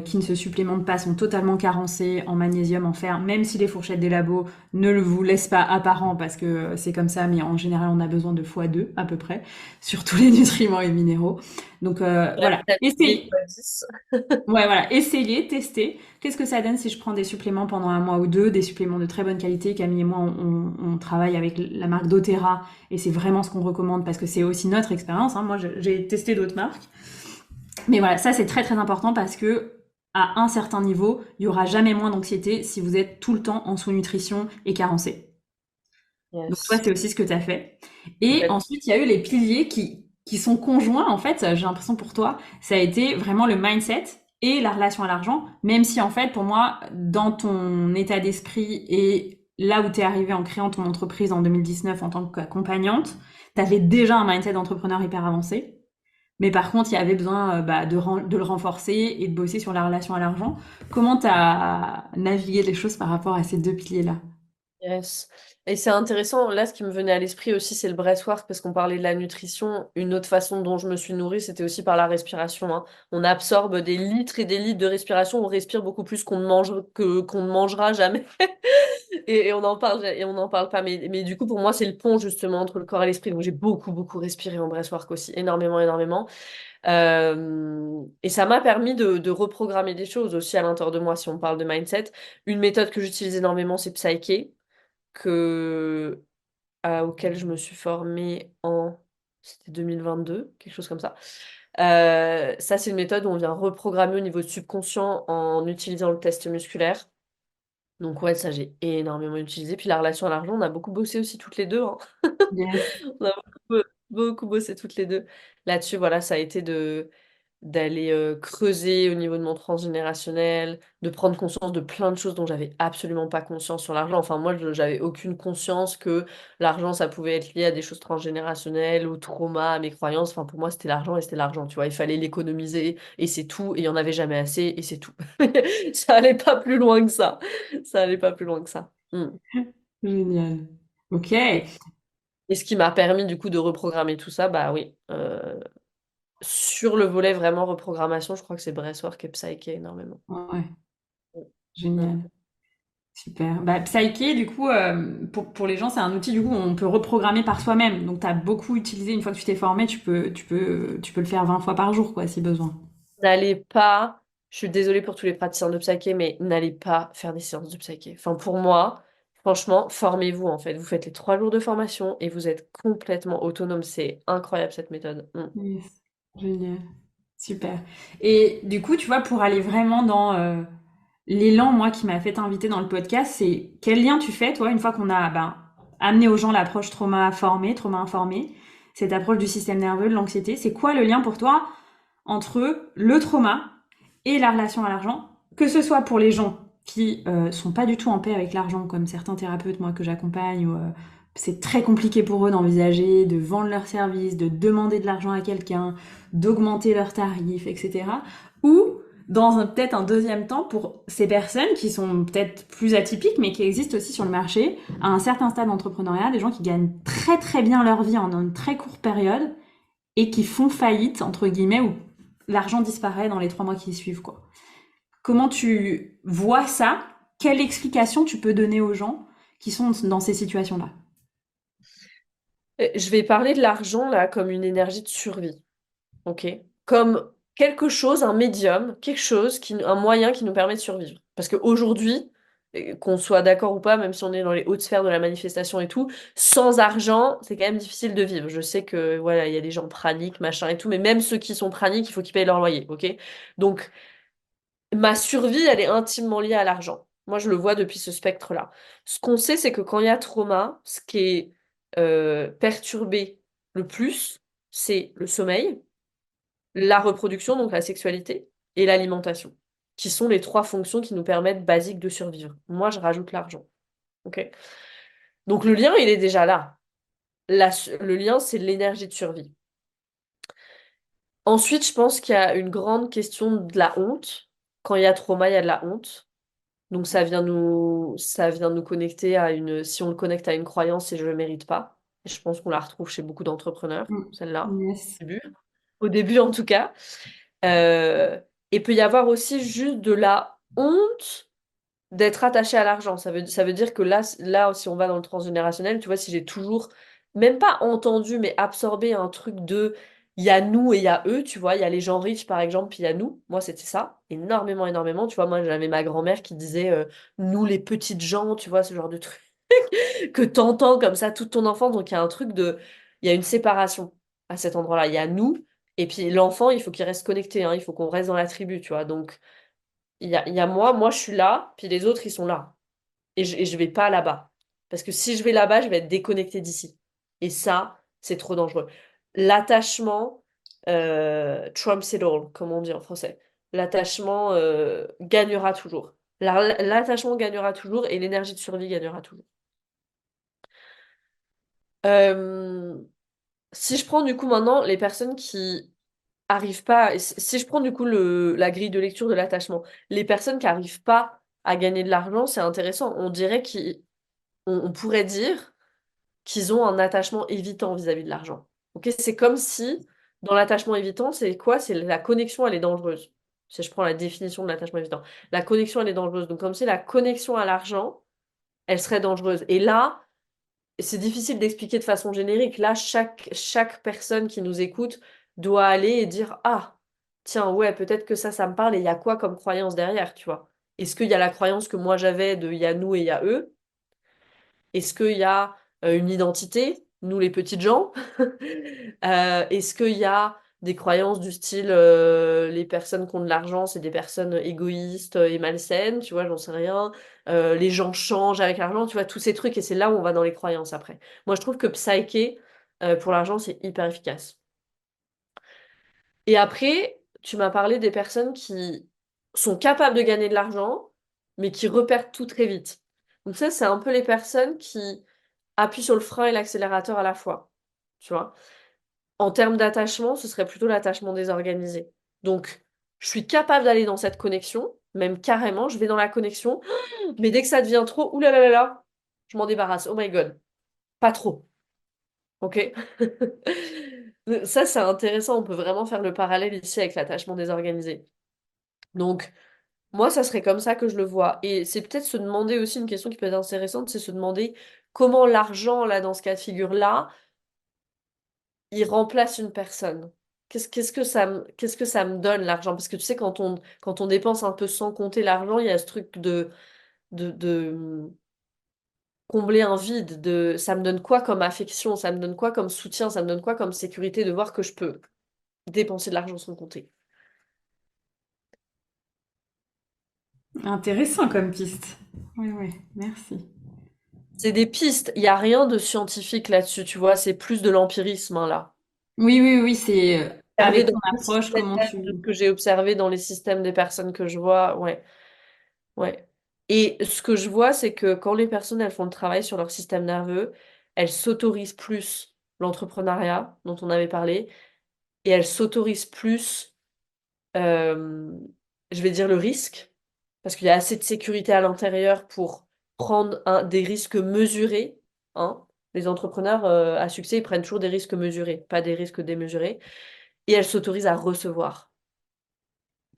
qui ne se supplémentent pas sont totalement carencés en magnésium, en fer, même si les fourchettes des labos ne le vous laissent pas apparent parce que c'est comme ça, mais en général on a besoin de x2 à peu près sur tous les nutriments et minéraux. Donc La voilà, vitamine D, essayez. fois 10. Ouais, voilà, essayez, testez. Qu'est-ce que ça donne si je prends des suppléments pendant un mois ou deux, des suppléments de très bonne qualité? Camille et moi, on travaille avec la marque doTERRA et c'est vraiment ce qu'on recommande parce que c'est aussi notre expérience, hein. Moi, j'ai testé d'autres marques. Mais voilà, ça c'est très très important parce que à un certain niveau, il y aura jamais moins d'anxiété si vous êtes tout le temps en sous-nutrition et carencé. Donc toi, Yes. c'est aussi ce que tu as fait. Et Complètement. ensuite, il y a eu les piliers qui sont conjoints, en fait, j'ai l'impression pour toi, ça a été vraiment le mindset et la relation à l'argent, même si en fait, pour moi, dans ton état d'esprit et là où tu es arrivé en créant ton entreprise en 2019 en tant qu'accompagnante, tu avais déjà un mindset d'entrepreneur hyper avancé. Mais par contre, il y avait besoin de le renforcer et de bosser sur la relation à l'argent. Comment tu as navigué les choses par rapport à ces deux piliers-là? Yes. Et c'est intéressant, là, ce qui me venait à l'esprit aussi, c'est le breathwork, parce qu'on parlait de la nutrition. Une autre façon dont je me suis nourrie, c'était aussi par la respiration, hein. On absorbe des litres et des litres de respiration, on respire beaucoup plus qu'on ne mangera jamais. Et on n'en parle pas. Mais du coup, pour moi, c'est le pont, justement, entre le corps et l'esprit. Donc, j'ai beaucoup, beaucoup respiré en breathwork aussi. Énormément, énormément. Et ça m'a permis de reprogrammer des choses aussi à l'intérieur de moi, si on parle de mindset. Une méthode que j'utilise énormément, c'est Psyche que, auquel je me suis formée c'était 2022, quelque chose comme ça. Ça, c'est une méthode où on vient reprogrammer au niveau subconscient en utilisant le test musculaire. Donc ouais, ça, j'ai énormément utilisé. Puis la relation à l'argent, on a beaucoup bossé aussi toutes les deux, hein. Yes. On a beaucoup bossé toutes les deux. Là-dessus, voilà, ça a été d'aller creuser au niveau de mon transgénérationnel, de prendre conscience de plein de choses dont j'avais absolument pas conscience sur l'argent. Enfin, moi, j'avais aucune conscience que l'argent, ça pouvait être lié à des choses transgénérationnelles, au trauma, à mes croyances. Enfin, pour moi, c'était l'argent et c'était l'argent, tu vois. Il fallait l'économiser et c'est tout. Et il y en avait jamais assez et c'est tout. Ça allait pas plus loin que ça. Ça allait pas plus loin que ça. Mm. Génial. Ok. Et ce qui m'a permis, du coup, de reprogrammer tout ça, bah oui. Sur le volet vraiment reprogrammation, je crois que c'est Breathwork et Psyche énormément. Ouais, Mm. génial. Super. Bah, Psyche, du coup, pour les gens, c'est un outil du coup où on peut reprogrammer par soi-même. Donc, tu as beaucoup utilisé, une fois que tu t'es formé, tu peux le faire 20 fois par jour, quoi, si besoin. N'allez pas, je suis désolée pour tous les praticiens de Psyche, mais n'allez pas faire des séances de Psyche. Enfin, pour moi, franchement, formez-vous en fait. Vous faites les 3 jours de formation et vous êtes complètement autonome. C'est incroyable cette méthode. Mm. Yes. Génial. Super. Et du coup, tu vois, pour aller vraiment dans l'élan, moi, qui m'a fait t'inviter dans le podcast, c'est quel lien tu fais, toi, une fois qu'on a amené aux gens l'approche trauma informée, cette approche du système nerveux, de l'anxiété, c'est quoi le lien pour toi entre le trauma et la relation à l'argent, que ce soit pour les gens qui sont pas du tout en paix avec l'argent, comme certains thérapeutes moi que j'accompagne, où c'est très compliqué pour eux d'envisager de vendre leurs services, de demander de l'argent à quelqu'un, d'augmenter leurs tarifs, etc. Ou peut-être un deuxième temps pour ces personnes qui sont peut-être plus atypiques, mais qui existent aussi sur le marché, à un certain stade d'entrepreneuriat, des gens qui gagnent très très bien leur vie en une très courte période et qui font faillite, entre guillemets, où l'argent disparaît dans les 3 mois qui suivent, quoi. Comment tu vois ça? Quelle explication tu peux donner aux gens qui sont dans ces situations-là? Je vais parler de l'argent là comme une énergie de survie, ok? Comme quelque chose, un médium, quelque chose, un moyen qui nous permet de survivre. Parce qu'aujourd'hui, qu'on soit d'accord ou pas, même si on est dans les hautes sphères de la manifestation et tout, sans argent, c'est quand même difficile de vivre. Je sais que voilà, il y a des gens praniques, machin et tout, mais même ceux qui sont praniques, il faut qu'ils payent leur loyer, ok? Donc ma survie, elle est intimement liée à l'argent. Moi, je le vois depuis ce spectre-là. Ce qu'on sait, c'est que quand il y a trauma, ce qui est perturbé le plus, c'est le sommeil, la reproduction, donc la sexualité, et l'alimentation, qui sont les 3 fonctions qui nous permettent basiques de survivre. Moi, je rajoute l'argent. Ok. Donc le lien, il est déjà là. Le lien, c'est l'énergie de survie. Ensuite, je pense qu'il y a une grande question de la honte. Quand il y a trauma, il y a de la honte. Donc ça vient nous connecter à si on le connecte à une croyance, c'est je ne le mérite pas. Et je pense qu'on la retrouve chez beaucoup d'entrepreneurs, celle-là, Yes. au début en tout cas. Euh, et peut y avoir aussi juste de la honte d'être attaché à l'argent. Ça veut dire que là, si on va dans le transgénérationnel, tu vois, si j'ai toujours, même pas entendu, mais absorbé un truc de il y a nous et il y a eux, tu vois, il y a les gens riches par exemple, puis il y a nous. Moi, c'était ça, énormément, énormément. Tu vois, moi, j'avais ma grand-mère qui disait nous les petites gens, tu vois, ce genre de truc que t'entends comme ça toute ton enfance. Donc il y a un truc il y a une séparation à cet endroit-là. Il y a nous, et puis l'enfant, il faut qu'il reste connecté, hein, il faut qu'on reste dans la tribu, tu vois. Donc il y a moi, je suis là, puis les autres, ils sont là. Et je vais pas là-bas. Parce que si je vais là-bas, je vais être déconnectée d'ici. Et ça, c'est trop dangereux. L'attachement, trumps it all, comme on dit en français. L'attachement gagnera toujours. L'attachement gagnera toujours et l'énergie de survie gagnera toujours. Euh, Si je prends du coup maintenant les personnes qui arrivent pas, si je prends du coup la grille de lecture de l'attachement, les personnes qui arrivent pas à gagner de l'argent, c'est intéressant. On pourrait dire qu'ils ont un attachement évitant vis-à-vis de l'argent. Ok, c'est comme si dans l'attachement évitant, c'est quoi? C'est la connexion, elle est dangereuse. Si je prends la définition de l'attachement évitant, la connexion, elle est dangereuse. Donc comme si la connexion à l'argent, elle serait dangereuse. Et là, c'est difficile d'expliquer de façon générique. Là, chaque personne qui nous écoute doit aller et dire, ah, tiens, ouais, peut-être que ça me parle et il y a quoi comme croyance derrière, tu vois? Est-ce qu'il y a la croyance que moi j'avais de il y a nous et il y a eux? Est-ce qu'il y a une identité, nous les petites gens? Est-ce qu'il y a des croyances du style les personnes qui ont de l'argent, c'est des personnes égoïstes et malsaines, tu vois, j'en sais rien. Les gens changent avec l'argent, tu vois, tous ces trucs, et c'est là où on va dans les croyances après. Moi, je trouve que Psyché, pour l'argent, c'est hyper efficace. Et après, tu m'as parlé des personnes qui sont capables de gagner de l'argent, mais qui repèrent tout très vite. Donc ça, c'est un peu les personnes qui appuie sur le frein et l'accélérateur à la fois. Tu vois? En termes d'attachement, ce serait plutôt l'attachement désorganisé. Donc, je suis capable d'aller dans cette connexion, même carrément, je vais dans la connexion, mais dès que ça devient trop, oulala, là là là, je m'en débarrasse. Oh my god, pas trop. Ok? Ça, c'est intéressant, on peut vraiment faire le parallèle ici avec l'attachement désorganisé. Donc, moi, ça serait comme ça que je le vois. Et c'est peut-être se demander aussi une question qui peut être intéressante, c'est se demander comment l'argent, là, dans ce cas de figure-là, il remplace une personne. Qu'est-ce que ça me donne l'argent? Parce que tu sais, quand on dépense un peu sans compter l'argent, il y a ce truc de combler un vide, ça me donne quoi comme affection, ça me donne quoi comme soutien, ça me donne quoi comme sécurité de voir que je peux dépenser de l'argent sans compter. Intéressant comme piste. Oui, oui, merci. C'est des pistes, il n'y a rien de scientifique là-dessus, tu vois, c'est plus de l'empirisme, hein, là. Oui, oui, oui, c'est Observé avec dans ton les approche, comment systèmes, de tu... ce que j'ai observé dans les systèmes des personnes que je vois, ouais, ouais. Et ce que je vois, c'est que quand les personnes, elles font le travail sur leur système nerveux, elles s'autorisent plus l'entrepreneuriat dont on avait parlé, et elles s'autorisent plus, euh, je vais dire, le risque, parce qu'il y a assez de sécurité à l'intérieur pour prendre des risques mesurés, hein. Les entrepreneurs à succès, ils prennent toujours des risques mesurés, pas des risques démesurés, et elles s'autorisent à recevoir,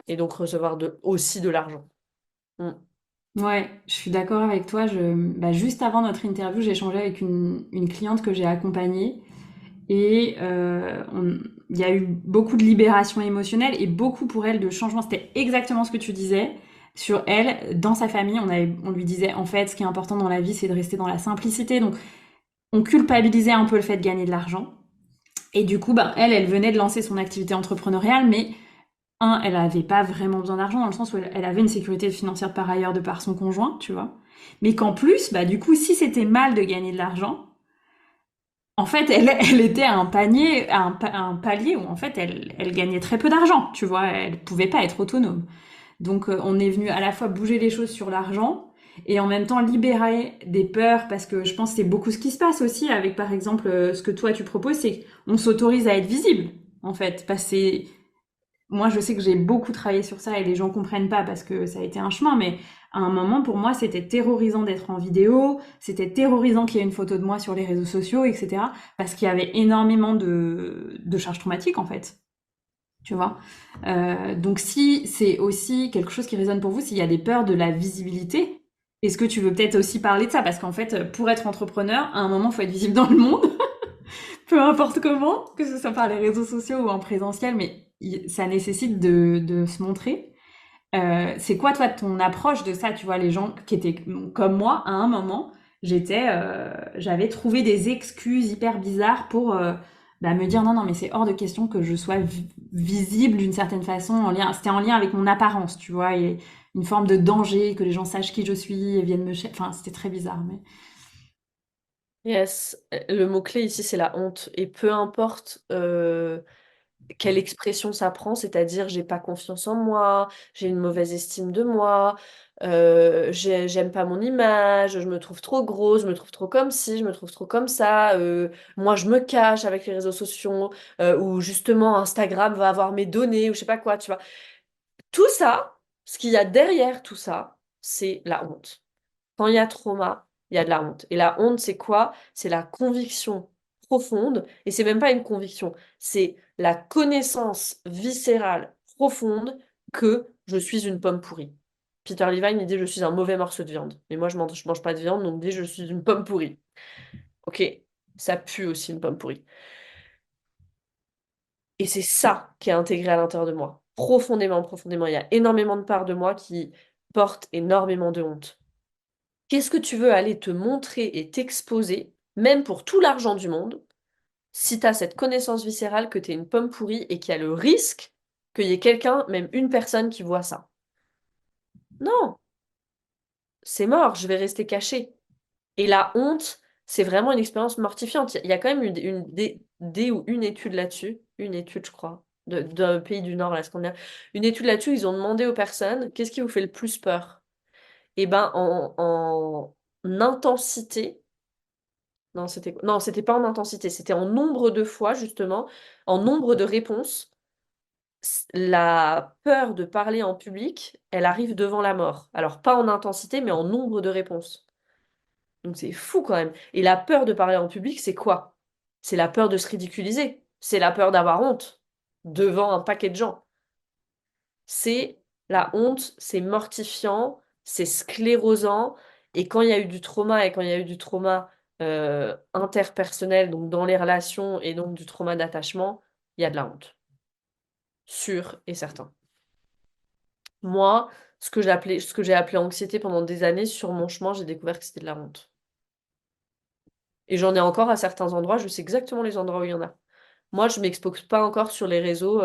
et donc recevoir aussi de l'argent. Mm. Ouais, je suis d'accord avec toi. Bah, juste avant notre interview, j'ai échangé avec une cliente que j'ai accompagnée et il y a eu beaucoup de libération émotionnelle et beaucoup pour elle de changement. C'était exactement ce que tu disais. Sur elle, dans sa famille, on lui disait en fait, ce qui est important dans la vie, c'est de rester dans la simplicité. Donc, on culpabilisait un peu le fait de gagner de l'argent. Et du coup, ben, elle venait de lancer son activité entrepreneuriale, mais elle avait pas vraiment besoin d'argent dans le sens où elle avait une sécurité financière par ailleurs de par son conjoint, tu vois. Mais qu'en plus, bah du coup, si c'était mal de gagner de l'argent, en fait, elle était à un panier, à un palier où en fait, elle gagnait très peu d'argent, tu vois. Elle pouvait pas être autonome. Donc, on est venu à la fois bouger les choses sur l'argent et en même temps libérer des peurs parce que je pense que c'est beaucoup ce qui se passe aussi avec, par exemple, ce que toi tu proposes, c'est qu'on s'autorise à être visible, en fait. Passer moi, je sais que j'ai beaucoup travaillé sur ça et les gens comprennent pas parce que ça a été un chemin, mais à un moment, pour moi, c'était terrorisant d'être en vidéo, c'était terrorisant qu'il y ait une photo de moi sur les réseaux sociaux, etc. Parce qu'il y avait énormément de charges traumatiques, en fait. Tu vois. Donc, si c'est aussi quelque chose qui résonne pour vous, s'il y a des peurs de la visibilité, est-ce que tu veux peut-être aussi parler de ça? Parce qu'en fait, pour être entrepreneur, à un moment, il faut être visible dans le monde. Peu importe comment, que ce soit par les réseaux sociaux ou en présentiel, mais ça nécessite de se montrer. C'est quoi, toi, ton approche de ça? Tu vois, les gens qui étaient comme moi, à un moment, j'avais trouvé des excuses hyper bizarres pour bah, me dire non, non, mais c'est hors de question que je sois visible d'une certaine façon, c'était en lien avec mon apparence, tu vois, et une forme de danger, que les gens sachent qui je suis et viennent enfin, c'était très bizarre, mais... Yes, le mot-clé ici, c'est la honte. Et peu importe quelle expression ça prend, c'est-à-dire j'ai pas confiance en moi, j'ai une mauvaise estime de moi, j'aime pas mon image, je me trouve trop grosse, je me trouve trop comme ci, je me trouve trop comme ça, moi je me cache avec les réseaux sociaux, ou justement Instagram va avoir mes données, ou je sais pas quoi, tu vois. Tout ça, ce qu'il y a derrière tout ça, c'est la honte. Quand il y a trauma, il y a de la honte. Et la honte, c'est quoi? C'est la conviction profonde, et c'est même pas une conviction, c'est la connaissance viscérale profonde que je suis une pomme pourrie. Peter Levine, il dit je suis un mauvais morceau de viande. Mais moi, je mange pas de viande, donc il dit je suis une pomme pourrie. Ok, ça pue aussi une pomme pourrie. Et c'est ça qui est intégré à l'intérieur de moi. Profondément, profondément. Il y a énormément de parts de moi qui portent énormément de honte. Qu'est-ce que tu veux aller te montrer et t'exposer, même pour tout l'argent du monde, si tu as cette connaissance viscérale que tu es une pomme pourrie et qu'il y a le risque qu'il y ait quelqu'un, même une personne, qui voit ça? Non, c'est mort, je vais rester cachée. Et la honte, c'est vraiment une expérience mortifiante. Il y a quand même ou une étude là-dessus, une étude, je crois, d'un pays du Nord, là, scandinave. Une étude là-dessus, ils ont demandé aux personnes, qu'est-ce qui vous fait le plus peur? Et ben, en intensité. Non, c'était pas en intensité, c'était en nombre de fois, justement, en nombre de réponses. La peur de parler en public, elle arrive devant la mort. Alors, pas en intensité, mais en nombre de réponses. Donc, c'est fou quand même. Et la peur de parler en public, c'est quoi? C'est la peur de se ridiculiser. C'est la peur d'avoir honte devant un paquet de gens. C'est la honte, c'est mortifiant, c'est sclérosant. Et quand il y a eu du trauma, et quand il y a eu du trauma interpersonnel, donc dans les relations, et donc du trauma d'attachement, il y a de la honte. Sûr et certain. Moi, ce que j'ai appelé anxiété pendant des années, sur mon chemin, j'ai découvert que c'était de la honte. Et j'en ai encore à certains endroits, je sais exactement les endroits où il y en a. Moi, je m'expose pas encore sur les réseaux.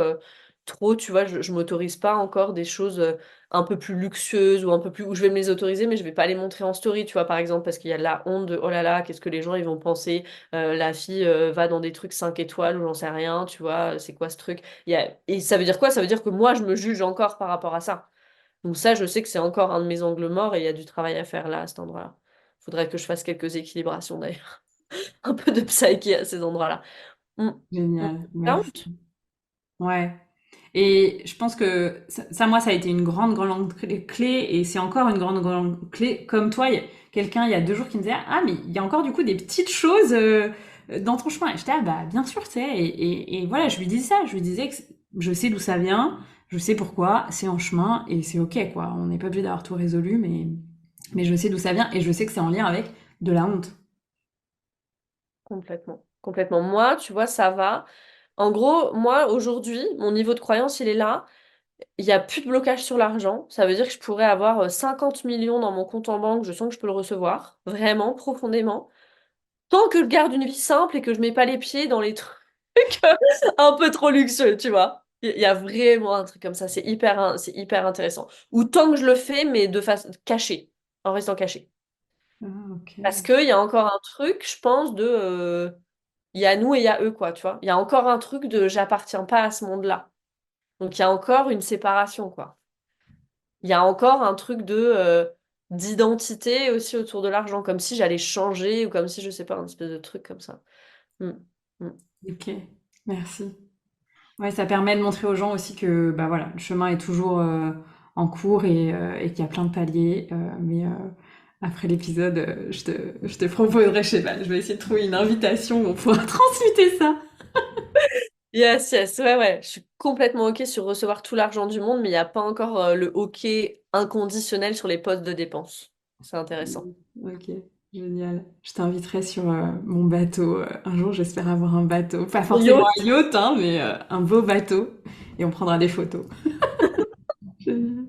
trop, tu vois, je m'autorise pas encore des choses un peu plus luxueuses ou un peu plus où je vais me les autoriser, mais je vais pas les montrer en story, tu vois, par exemple, parce qu'il y a de la honte de oh là là, qu'est-ce que les gens ils vont penser, la fille va dans des trucs 5 étoiles ou j'en sais rien, tu vois, c'est quoi ce truc? Et ça veut dire quoi? Ça veut dire que moi, je me juge encore par rapport à ça. Donc ça, je sais que c'est encore un de mes angles morts et il y a du travail à faire là, à cet endroit-là. Faudrait que je fasse quelques équilibrations d'ailleurs. Un peu de psyché à ces endroits-là. Mm. Mm. Génial, La merci. honte. Ouais. Et je pense que moi, ça a été une grande, grande clé, et c'est encore une grande, grande clé. Comme toi, il y a quelqu'un il y a 2 jours qui me disait, ah, mais il y a encore du coup des petites choses dans ton chemin. Et j'étais, ah bah bien sûr, tu sais. Et voilà, je lui disais ça, je lui disais que je sais d'où ça vient, je sais pourquoi, c'est en chemin, et c'est ok, quoi. On n'est pas obligé d'avoir tout résolu, mais je sais d'où ça vient, et je sais que c'est en lien avec de la honte. Complètement. Complètement. Moi, tu vois, ça va. En gros, moi, aujourd'hui, mon niveau de croyance, il est là. Il n'y a plus de blocage sur l'argent. Ça veut dire que je pourrais avoir 50 millions dans mon compte en banque. Je sens que je peux le recevoir. Vraiment, profondément. Tant que je garde une vie simple et que je mets pas les pieds dans les trucs un peu trop luxueux, tu vois. Il y a vraiment un truc comme ça. C'est hyper intéressant. Ou tant que je le fais, mais de façon cachée. En restant caché. Ah, ok. Parce qu'il y a encore un truc, je pense, de... il y a nous et il y a eux, quoi, tu vois. Il y a encore un truc de j'appartiens pas à ce monde-là. Donc il y a encore une séparation, quoi. Il y a encore un truc de d'identité aussi autour de l'argent, comme si j'allais changer ou comme si, je sais pas, un espèce de truc comme ça. Mm. Mm. Ok, merci. Ouais, ça permet de montrer aux gens aussi que bah voilà, le chemin est toujours en cours, et qu'il y a plein de paliers. Mais après l'épisode, je te proposerai, je sais pas, je vais essayer de trouver une invitation où on pourra transmuter ça. Yes, yes, ouais, ouais. Je suis complètement OK sur recevoir tout l'argent du monde, mais il n'y a pas encore le OK inconditionnel sur les postes de dépenses. C'est intéressant. Ok, génial. Je t'inviterai sur mon bateau. Un jour, j'espère avoir un bateau. Pas forcément un Yacht. yacht, hein, mais un beau bateau. Et on prendra des photos. Génial.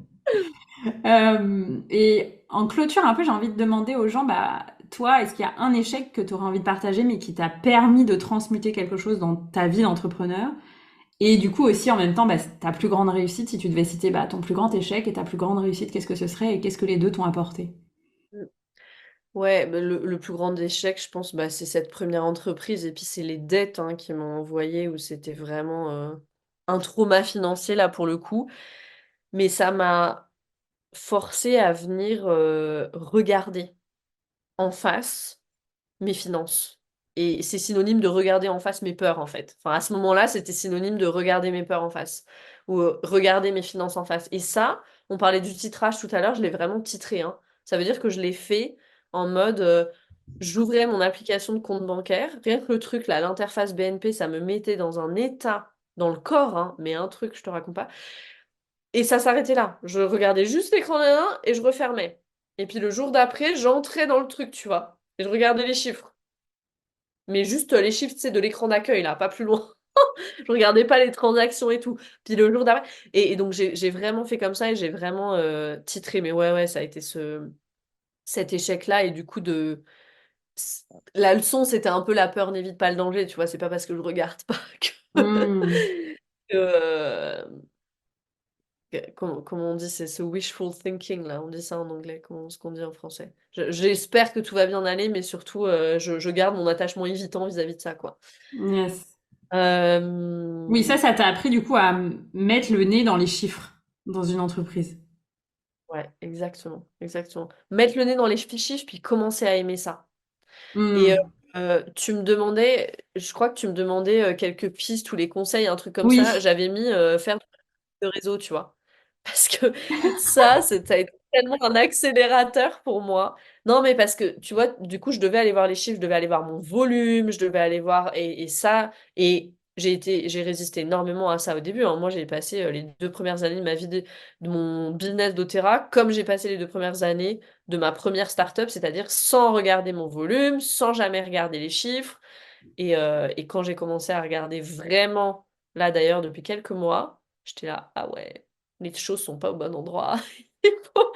Et en clôture, un peu, j'ai envie de demander aux gens, bah, toi, est-ce qu'il y a un échec que tu aurais envie de partager, mais qui t'a permis de transmuter quelque chose dans ta vie d'entrepreneur? Et du coup, aussi, en même temps, bah, ta plus grande réussite, si tu devais citer bah, ton plus grand échec et ta plus grande réussite, qu'est-ce que ce serait et qu'est-ce que les deux t'ont apporté? Ouais, bah, le plus grand échec, je pense, bah, c'est cette première entreprise. Et puis, c'est les dettes hein, qui m'ont envoyé, où c'était vraiment un trauma financier, là, pour le coup. Mais ça m'a forcé à venir regarder en face mes finances. Et c'est synonyme de regarder en face mes peurs, en fait. Enfin, à ce moment-là, c'était synonyme de regarder mes peurs en face. Ou regarder mes finances en face. Et ça, on parlait du titrage tout à l'heure, je l'ai vraiment titré, hein. Ça veut dire que je l'ai fait en mode, j'ouvrais mon application de compte bancaire. Rien que le truc, là, l'interface BNP, ça me mettait dans un état, dans le corps, hein, mais un truc, je te raconte pas. Et ça s'arrêtait là. Je regardais juste l'écran d'un et je refermais. Et puis le jour d'après, j'entrais dans le truc, tu vois. Et je regardais les chiffres. Mais juste les chiffres, c'est de l'écran d'accueil, là, pas plus loin. Je regardais pas les transactions et tout. Puis le jour d'après. Et donc, j'ai vraiment fait comme ça et j'ai vraiment titré. Mais ouais, ouais, ça a été cet échec-là. Et du coup, la leçon, c'était un peu la peur n'évite pas le danger. Tu vois, c'est pas parce que je regarde pas Hmm. que, comment on dit, c'est ce wishful thinking, là. On dit ça en anglais. Comment ce qu'on dit en français? J'espère que tout va bien aller, mais surtout, je garde mon attachement évitant vis-à-vis de ça, quoi. Yes. Oui, Euh, ça t'a appris du coup à mettre le nez dans les chiffres dans une entreprise. Ouais, exactement, exactement. Mettre le nez dans les fichiers, puis commencer à aimer ça. Et Hmm. tu me demandais, je crois que tu me demandais quelques pistes ou les conseils, un truc comme ça. Oui, J'avais mis faire de réseau, tu vois. Parce que ça a été tellement un accélérateur pour moi. Non, mais parce que, tu vois, du coup, je devais aller voir les chiffres, je devais aller voir mon volume, je devais aller voir, et ça, et j'ai résisté énormément à ça au début, hein. Moi, j'ai passé les 2 premières années de ma vie, de mon business d'Otera, comme j'ai passé les 2 premières années de ma première startup, c'est-à-dire sans regarder mon volume, sans jamais regarder les chiffres. Et quand j'ai commencé à regarder vraiment, là d'ailleurs, depuis quelques mois, j'étais là, ah ouais, les choses sont pas au bon endroit. Il faut,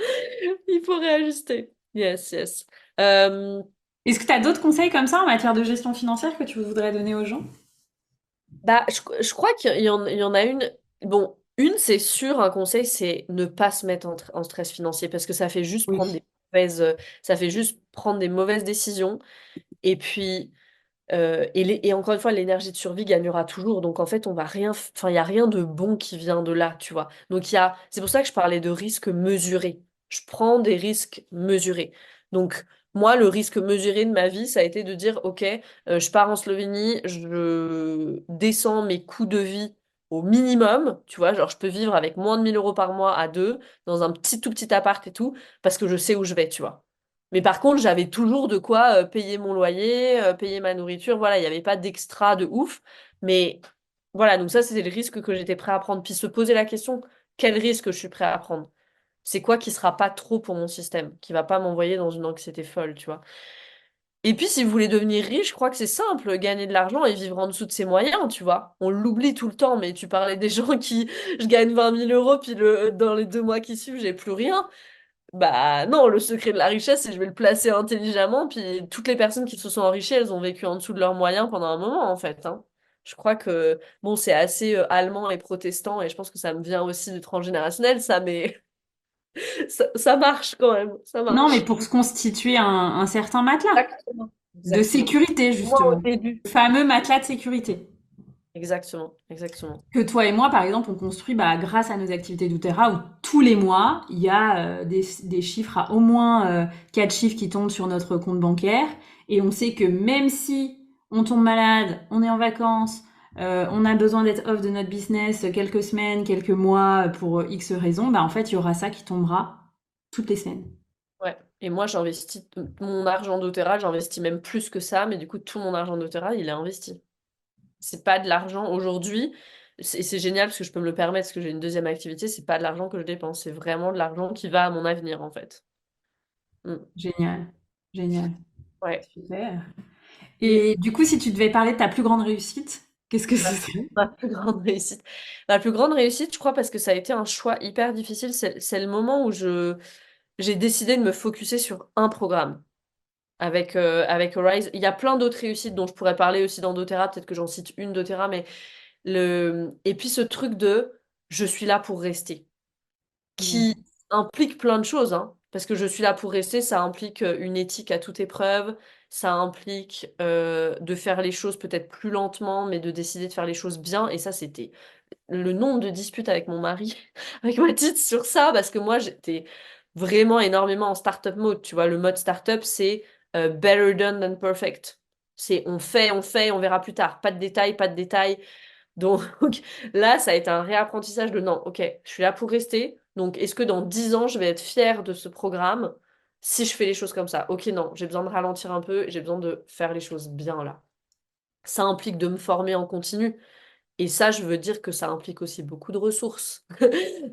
il faut réajuster. Yes, yes. Euh, est-ce que tu as d'autres conseils comme ça en matière de gestion financière que tu voudrais donner aux gens? Bah, je crois qu'il y en a une. Bon, c'est sûr, un conseil, c'est ne pas se mettre en stress financier parce que ça fait juste prendre Oui. ça fait juste prendre des mauvaises décisions. Et puis, et encore une fois, l'énergie de survie gagnera toujours. Donc, en fait, on va rien, enfin, il n'y a rien de bon qui vient de là, tu vois. Donc, c'est pour ça que je parlais de risques mesurés. Je prends des risques mesurés. Donc, moi, le risque mesuré de ma vie, ça a été de dire, OK, je pars en Slovénie, je descends mes coûts de vie au minimum, tu vois, genre je peux vivre avec moins de 1 000 € par mois à deux, dans un tout petit appart et tout, parce que je sais où je vais, tu vois. Mais par contre, j'avais toujours de quoi payer mon loyer, payer ma nourriture. Voilà, il n'y avait pas d'extra de ouf. Mais voilà, donc ça, c'était le risque que j'étais prêt à prendre. Puis se poser la question, quel risque je suis prêt à prendre? C'est quoi qui sera pas trop pour mon système, qui va pas m'envoyer dans une anxiété folle, tu vois? Et puis, si vous voulez devenir riche, je crois que c'est simple, gagner de l'argent et vivre en dessous de ses moyens, tu vois. On l'oublie tout le temps, mais tu parlais des gens qui, je gagne 20 000 €, puis dans les 2 mois qui suivent, j'ai plus rien. Bah non, le secret de la richesse, c'est je vais le placer intelligemment, puis toutes les personnes qui se sont enrichies, elles ont vécu en dessous de leurs moyens pendant un moment, en fait, hein. Je crois que, bon, c'est assez allemand et protestant, et je pense que ça me vient aussi du transgénérationnel, ça, mais ça marche quand même, ça Non, mais marche. pour se constituer un certain matelas Exactement. de Exactement. sécurité, Moi, au justement. début. Le fameux matelas de sécurité. Exactement, exactement. Que toi et moi, par exemple, on construit bah, grâce à nos activités d'Outera, où tous les mois, il y a des chiffres à au moins 4 chiffres qui tombent sur notre compte bancaire. Et on sait que même si on tombe malade, on est en vacances, on a besoin d'être off de notre business quelques semaines, quelques mois pour X raisons, bah en fait, il y aura ça qui tombera toutes les semaines. Ouais. Et moi, j'investis mon argent d'Otera, j'investis même plus que ça, mais du coup, tout mon argent d'Otera, il est investi. C'est pas de l'argent aujourd'hui. C'est génial parce que je peux me le permettre parce que j'ai une deuxième activité. C'est pas de l'argent que je dépense. C'est vraiment de l'argent qui va à mon avenir, en fait. Mm. Génial, génial, Ouais. super. Et Et du coup, si tu devais parler de ta plus grande réussite, qu'est-ce que ce ma, serait? ma plus grande réussite. Ma plus grande réussite, je crois, parce que ça a été un choix hyper difficile, c'est le moment où j'ai décidé de me focuser sur un programme. Avec Arise. Il y a plein d'autres réussites dont je pourrais parler aussi dans doTERRA, peut-être que j'en cite une doTERRA, mais et puis ce truc de je suis là pour rester, Yes. qui implique plein de choses, hein. Parce que je suis là pour rester, ça implique une éthique à toute épreuve, ça implique de faire les choses peut-être plus lentement, mais de décider de faire les choses bien. Et ça, c'était le nombre de disputes avec mon mari, avec Mathilde sur ça, parce que moi, j'étais vraiment énormément en startup mode. Tu vois, le mode startup, c'est better done than perfect. C'est on fait, on verra plus tard. Pas de détails, pas de détails. Donc là, ça a été un réapprentissage de non, ok, je suis là pour rester. Donc est-ce que dans 10 ans, je vais être fière de ce programme si je fais les choses comme ça? Ok, non, j'ai besoin de ralentir un peu, j'ai besoin de faire les choses bien là. Ça implique de me former en continu. Et ça, je veux dire que ça implique aussi beaucoup de ressources.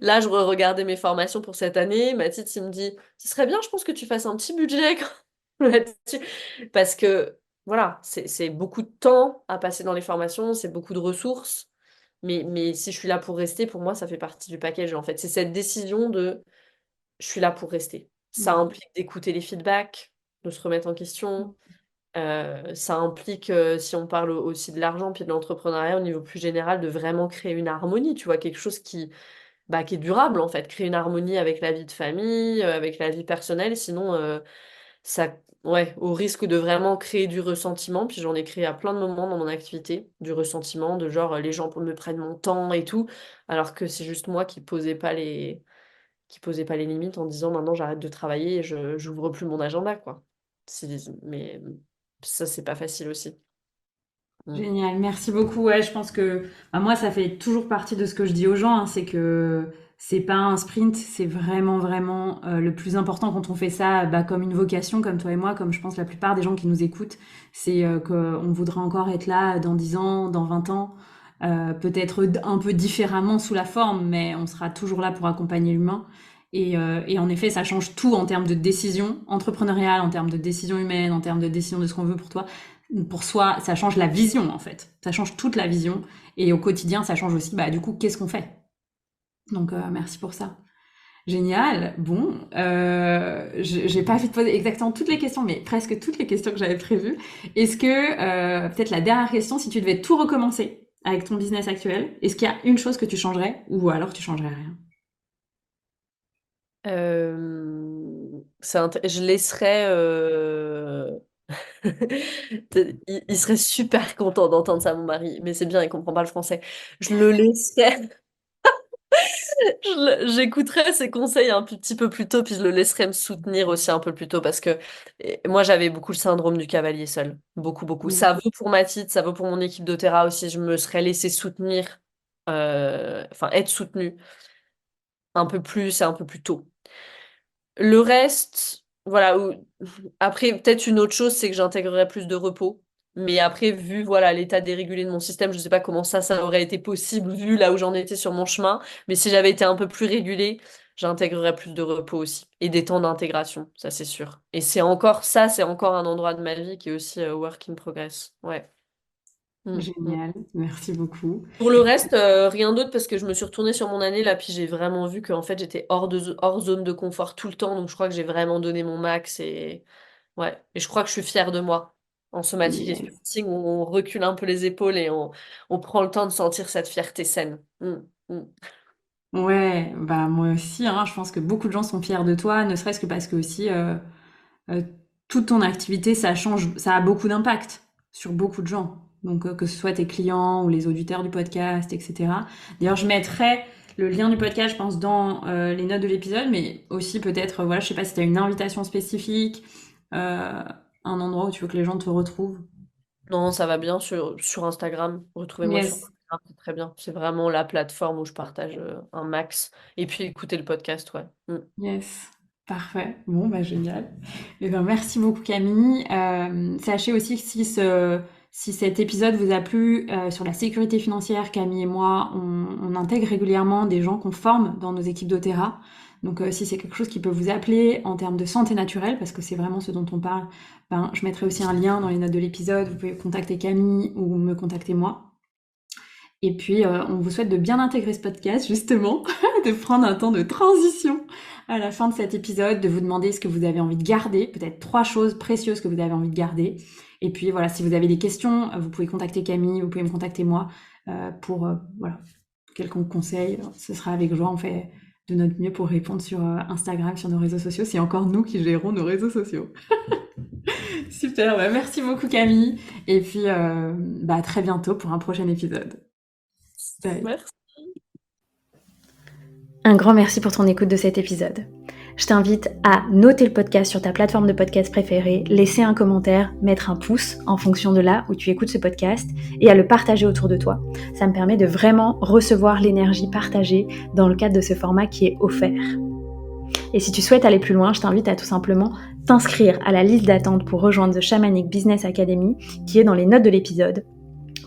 Là, je regardais mes formations pour cette année. Mathilde, il me dit, ce serait bien, je pense que tu fasses un petit budget là-dessus. Parce que, voilà, c'est beaucoup de temps à passer dans les formations, c'est beaucoup de ressources. Mais si je suis là pour rester, pour moi, ça fait partie du package, en fait. C'est cette décision de, je suis là pour rester. Ça Mm. implique d'écouter les feedbacks, de se remettre en question, ça implique, si on parle aussi de l'argent puis de l'entrepreneuriat au niveau plus général, de vraiment créer une harmonie, tu vois, quelque chose qui est durable en fait, créer une harmonie avec la vie de famille, avec la vie personnelle, sinon ça, ouais, au risque de vraiment créer du ressentiment, puis j'en ai créé à plein de moments dans mon activité, du ressentiment, de genre les gens me prennent mon temps et tout, alors que c'est juste moi qui posais pas les limites en disant maintenant j'arrête de travailler et j'ouvre plus mon agenda, quoi. Mais ça, c'est pas facile aussi. Mm. Génial, merci beaucoup. Ouais, je pense que bah, moi, ça fait toujours partie de ce que je dis aux gens, hein, c'est que c'est pas un sprint, c'est vraiment, vraiment le plus important quand on fait ça bah, comme une vocation, comme toi et moi, comme je pense la plupart des gens qui nous écoutent, c'est qu'on voudra encore être là dans 10 ans, dans 20 ans, peut-être un peu différemment sous la forme, mais on sera toujours là pour accompagner l'humain. Et en effet, ça change tout en termes de décision entrepreneuriale, en termes de décision humaine, en termes de décision de ce qu'on veut pour soi, ça change la vision en fait. Ça change toute la vision. Et au quotidien, ça change aussi, bah, du coup, qu'est-ce qu'on fait. Donc, merci pour ça. Génial. Bon, j'ai pas fait de poser exactement toutes les questions, mais presque toutes les questions que j'avais prévues. Est-ce que, peut-être la dernière question, si tu devais tout recommencer avec ton business actuel? Est-ce qu'il y a une chose que tu changerais ou alors tu changerais rien? Je laisserais. Il serait super content d'entendre ça, mon mari, mais c'est bien, il comprend pas le français. Je le laisserais. J'écouterais ses conseils un petit peu plus tôt, puis je le laisserais me soutenir aussi un peu plus tôt, parce que moi, j'avais beaucoup le syndrome du cavalier seul. Beaucoup, beaucoup. Mm. Ça vaut pour Mathilde, ça vaut pour mon équipe d'Otera aussi. Je me serais laissé soutenir, enfin, être soutenue un peu plus et un peu plus tôt. Le reste, voilà. Après, peut-être une autre chose, c'est que j'intégrerais plus de repos. Mais après, vu voilà l'état dérégulé de mon système, je sais pas comment ça aurait été possible vu là où j'en étais sur mon chemin. Mais si j'avais été un peu plus régulée, j'intégrerais plus de repos aussi. Et des temps d'intégration, ça c'est sûr. Et c'est encore un endroit de ma vie qui est aussi work in progress. Ouais. Mm. Génial, merci beaucoup. Pour le reste, rien d'autre parce que je me suis retournée sur mon année là, puis j'ai vraiment vu qu'en fait j'étais hors zone de confort tout le temps, donc je crois que j'ai vraiment donné mon max et ouais, et je crois que je suis fière de moi en somatique et Yes. sculpting où on recule un peu les épaules et on prend le temps de sentir cette fierté saine. Mm. Ouais, bah moi aussi, hein, je pense que beaucoup de gens sont fiers de toi, ne serait-ce que parce que aussi euh, toute ton activité, ça change, ça a beaucoup d'impact sur beaucoup de gens. Donc que ce soit tes clients ou les auditeurs du podcast, etc. D'ailleurs, je mettrai le lien du podcast, je pense, dans les notes de l'épisode, mais aussi peut-être, voilà, je sais pas si tu as une invitation spécifique, un endroit où tu veux que les gens te retrouvent. Non, ça va bien sur Instagram. Retrouvez-moi sur Yes. Instagram, c'est très bien. C'est vraiment la plateforme où je partage un max. Et puis écoutez le podcast, ouais. Yes, parfait. Bon, bah génial. Eh ben, merci beaucoup Camille. Sachez aussi que si cet épisode vous a plu sur la sécurité financière, Camille et moi, on intègre régulièrement des gens qu'on forme dans nos équipes d'Otera. Donc si c'est quelque chose qui peut vous appeler en termes de santé naturelle, parce que c'est vraiment ce dont on parle, ben, je mettrai aussi un lien dans les notes de l'épisode. Vous pouvez contacter Camille ou me contacter moi. Et puis, on vous souhaite de bien intégrer ce podcast, justement, de prendre un temps de transition à la fin de cet épisode, de vous demander ce que vous avez envie de garder, peut-être 3 choses précieuses que vous avez envie de garder. Et puis voilà, si vous avez des questions, vous pouvez contacter Camille, vous pouvez me contacter moi pour voilà, quelconque conseil. Ce sera avec joie, on fait de notre mieux pour répondre sur Instagram, sur nos réseaux sociaux. C'est encore nous qui gérons nos réseaux sociaux. Super, bah merci beaucoup Camille. Et puis bah, à très bientôt pour un prochain épisode. Bye. Merci. Un grand merci pour ton écoute de cet épisode. Je t'invite à noter le podcast sur ta plateforme de podcast préférée, laisser un commentaire, mettre un pouce en fonction de là où tu écoutes ce podcast et à le partager autour de toi. Ça me permet de vraiment recevoir l'énergie partagée dans le cadre de ce format qui est offert. Et si tu souhaites aller plus loin, je t'invite à tout simplement t'inscrire à la liste d'attente pour rejoindre The Shamanic Business Academy qui est dans les notes de l'épisode,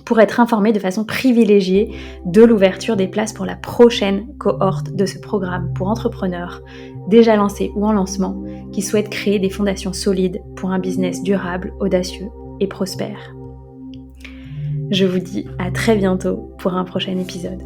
pour être informé de façon privilégiée de l'ouverture des places pour la prochaine cohorte de ce programme pour entrepreneurs déjà lancés ou en lancement qui souhaitent créer des fondations solides pour un business durable, audacieux et prospère. Je vous dis à très bientôt pour un prochain épisode.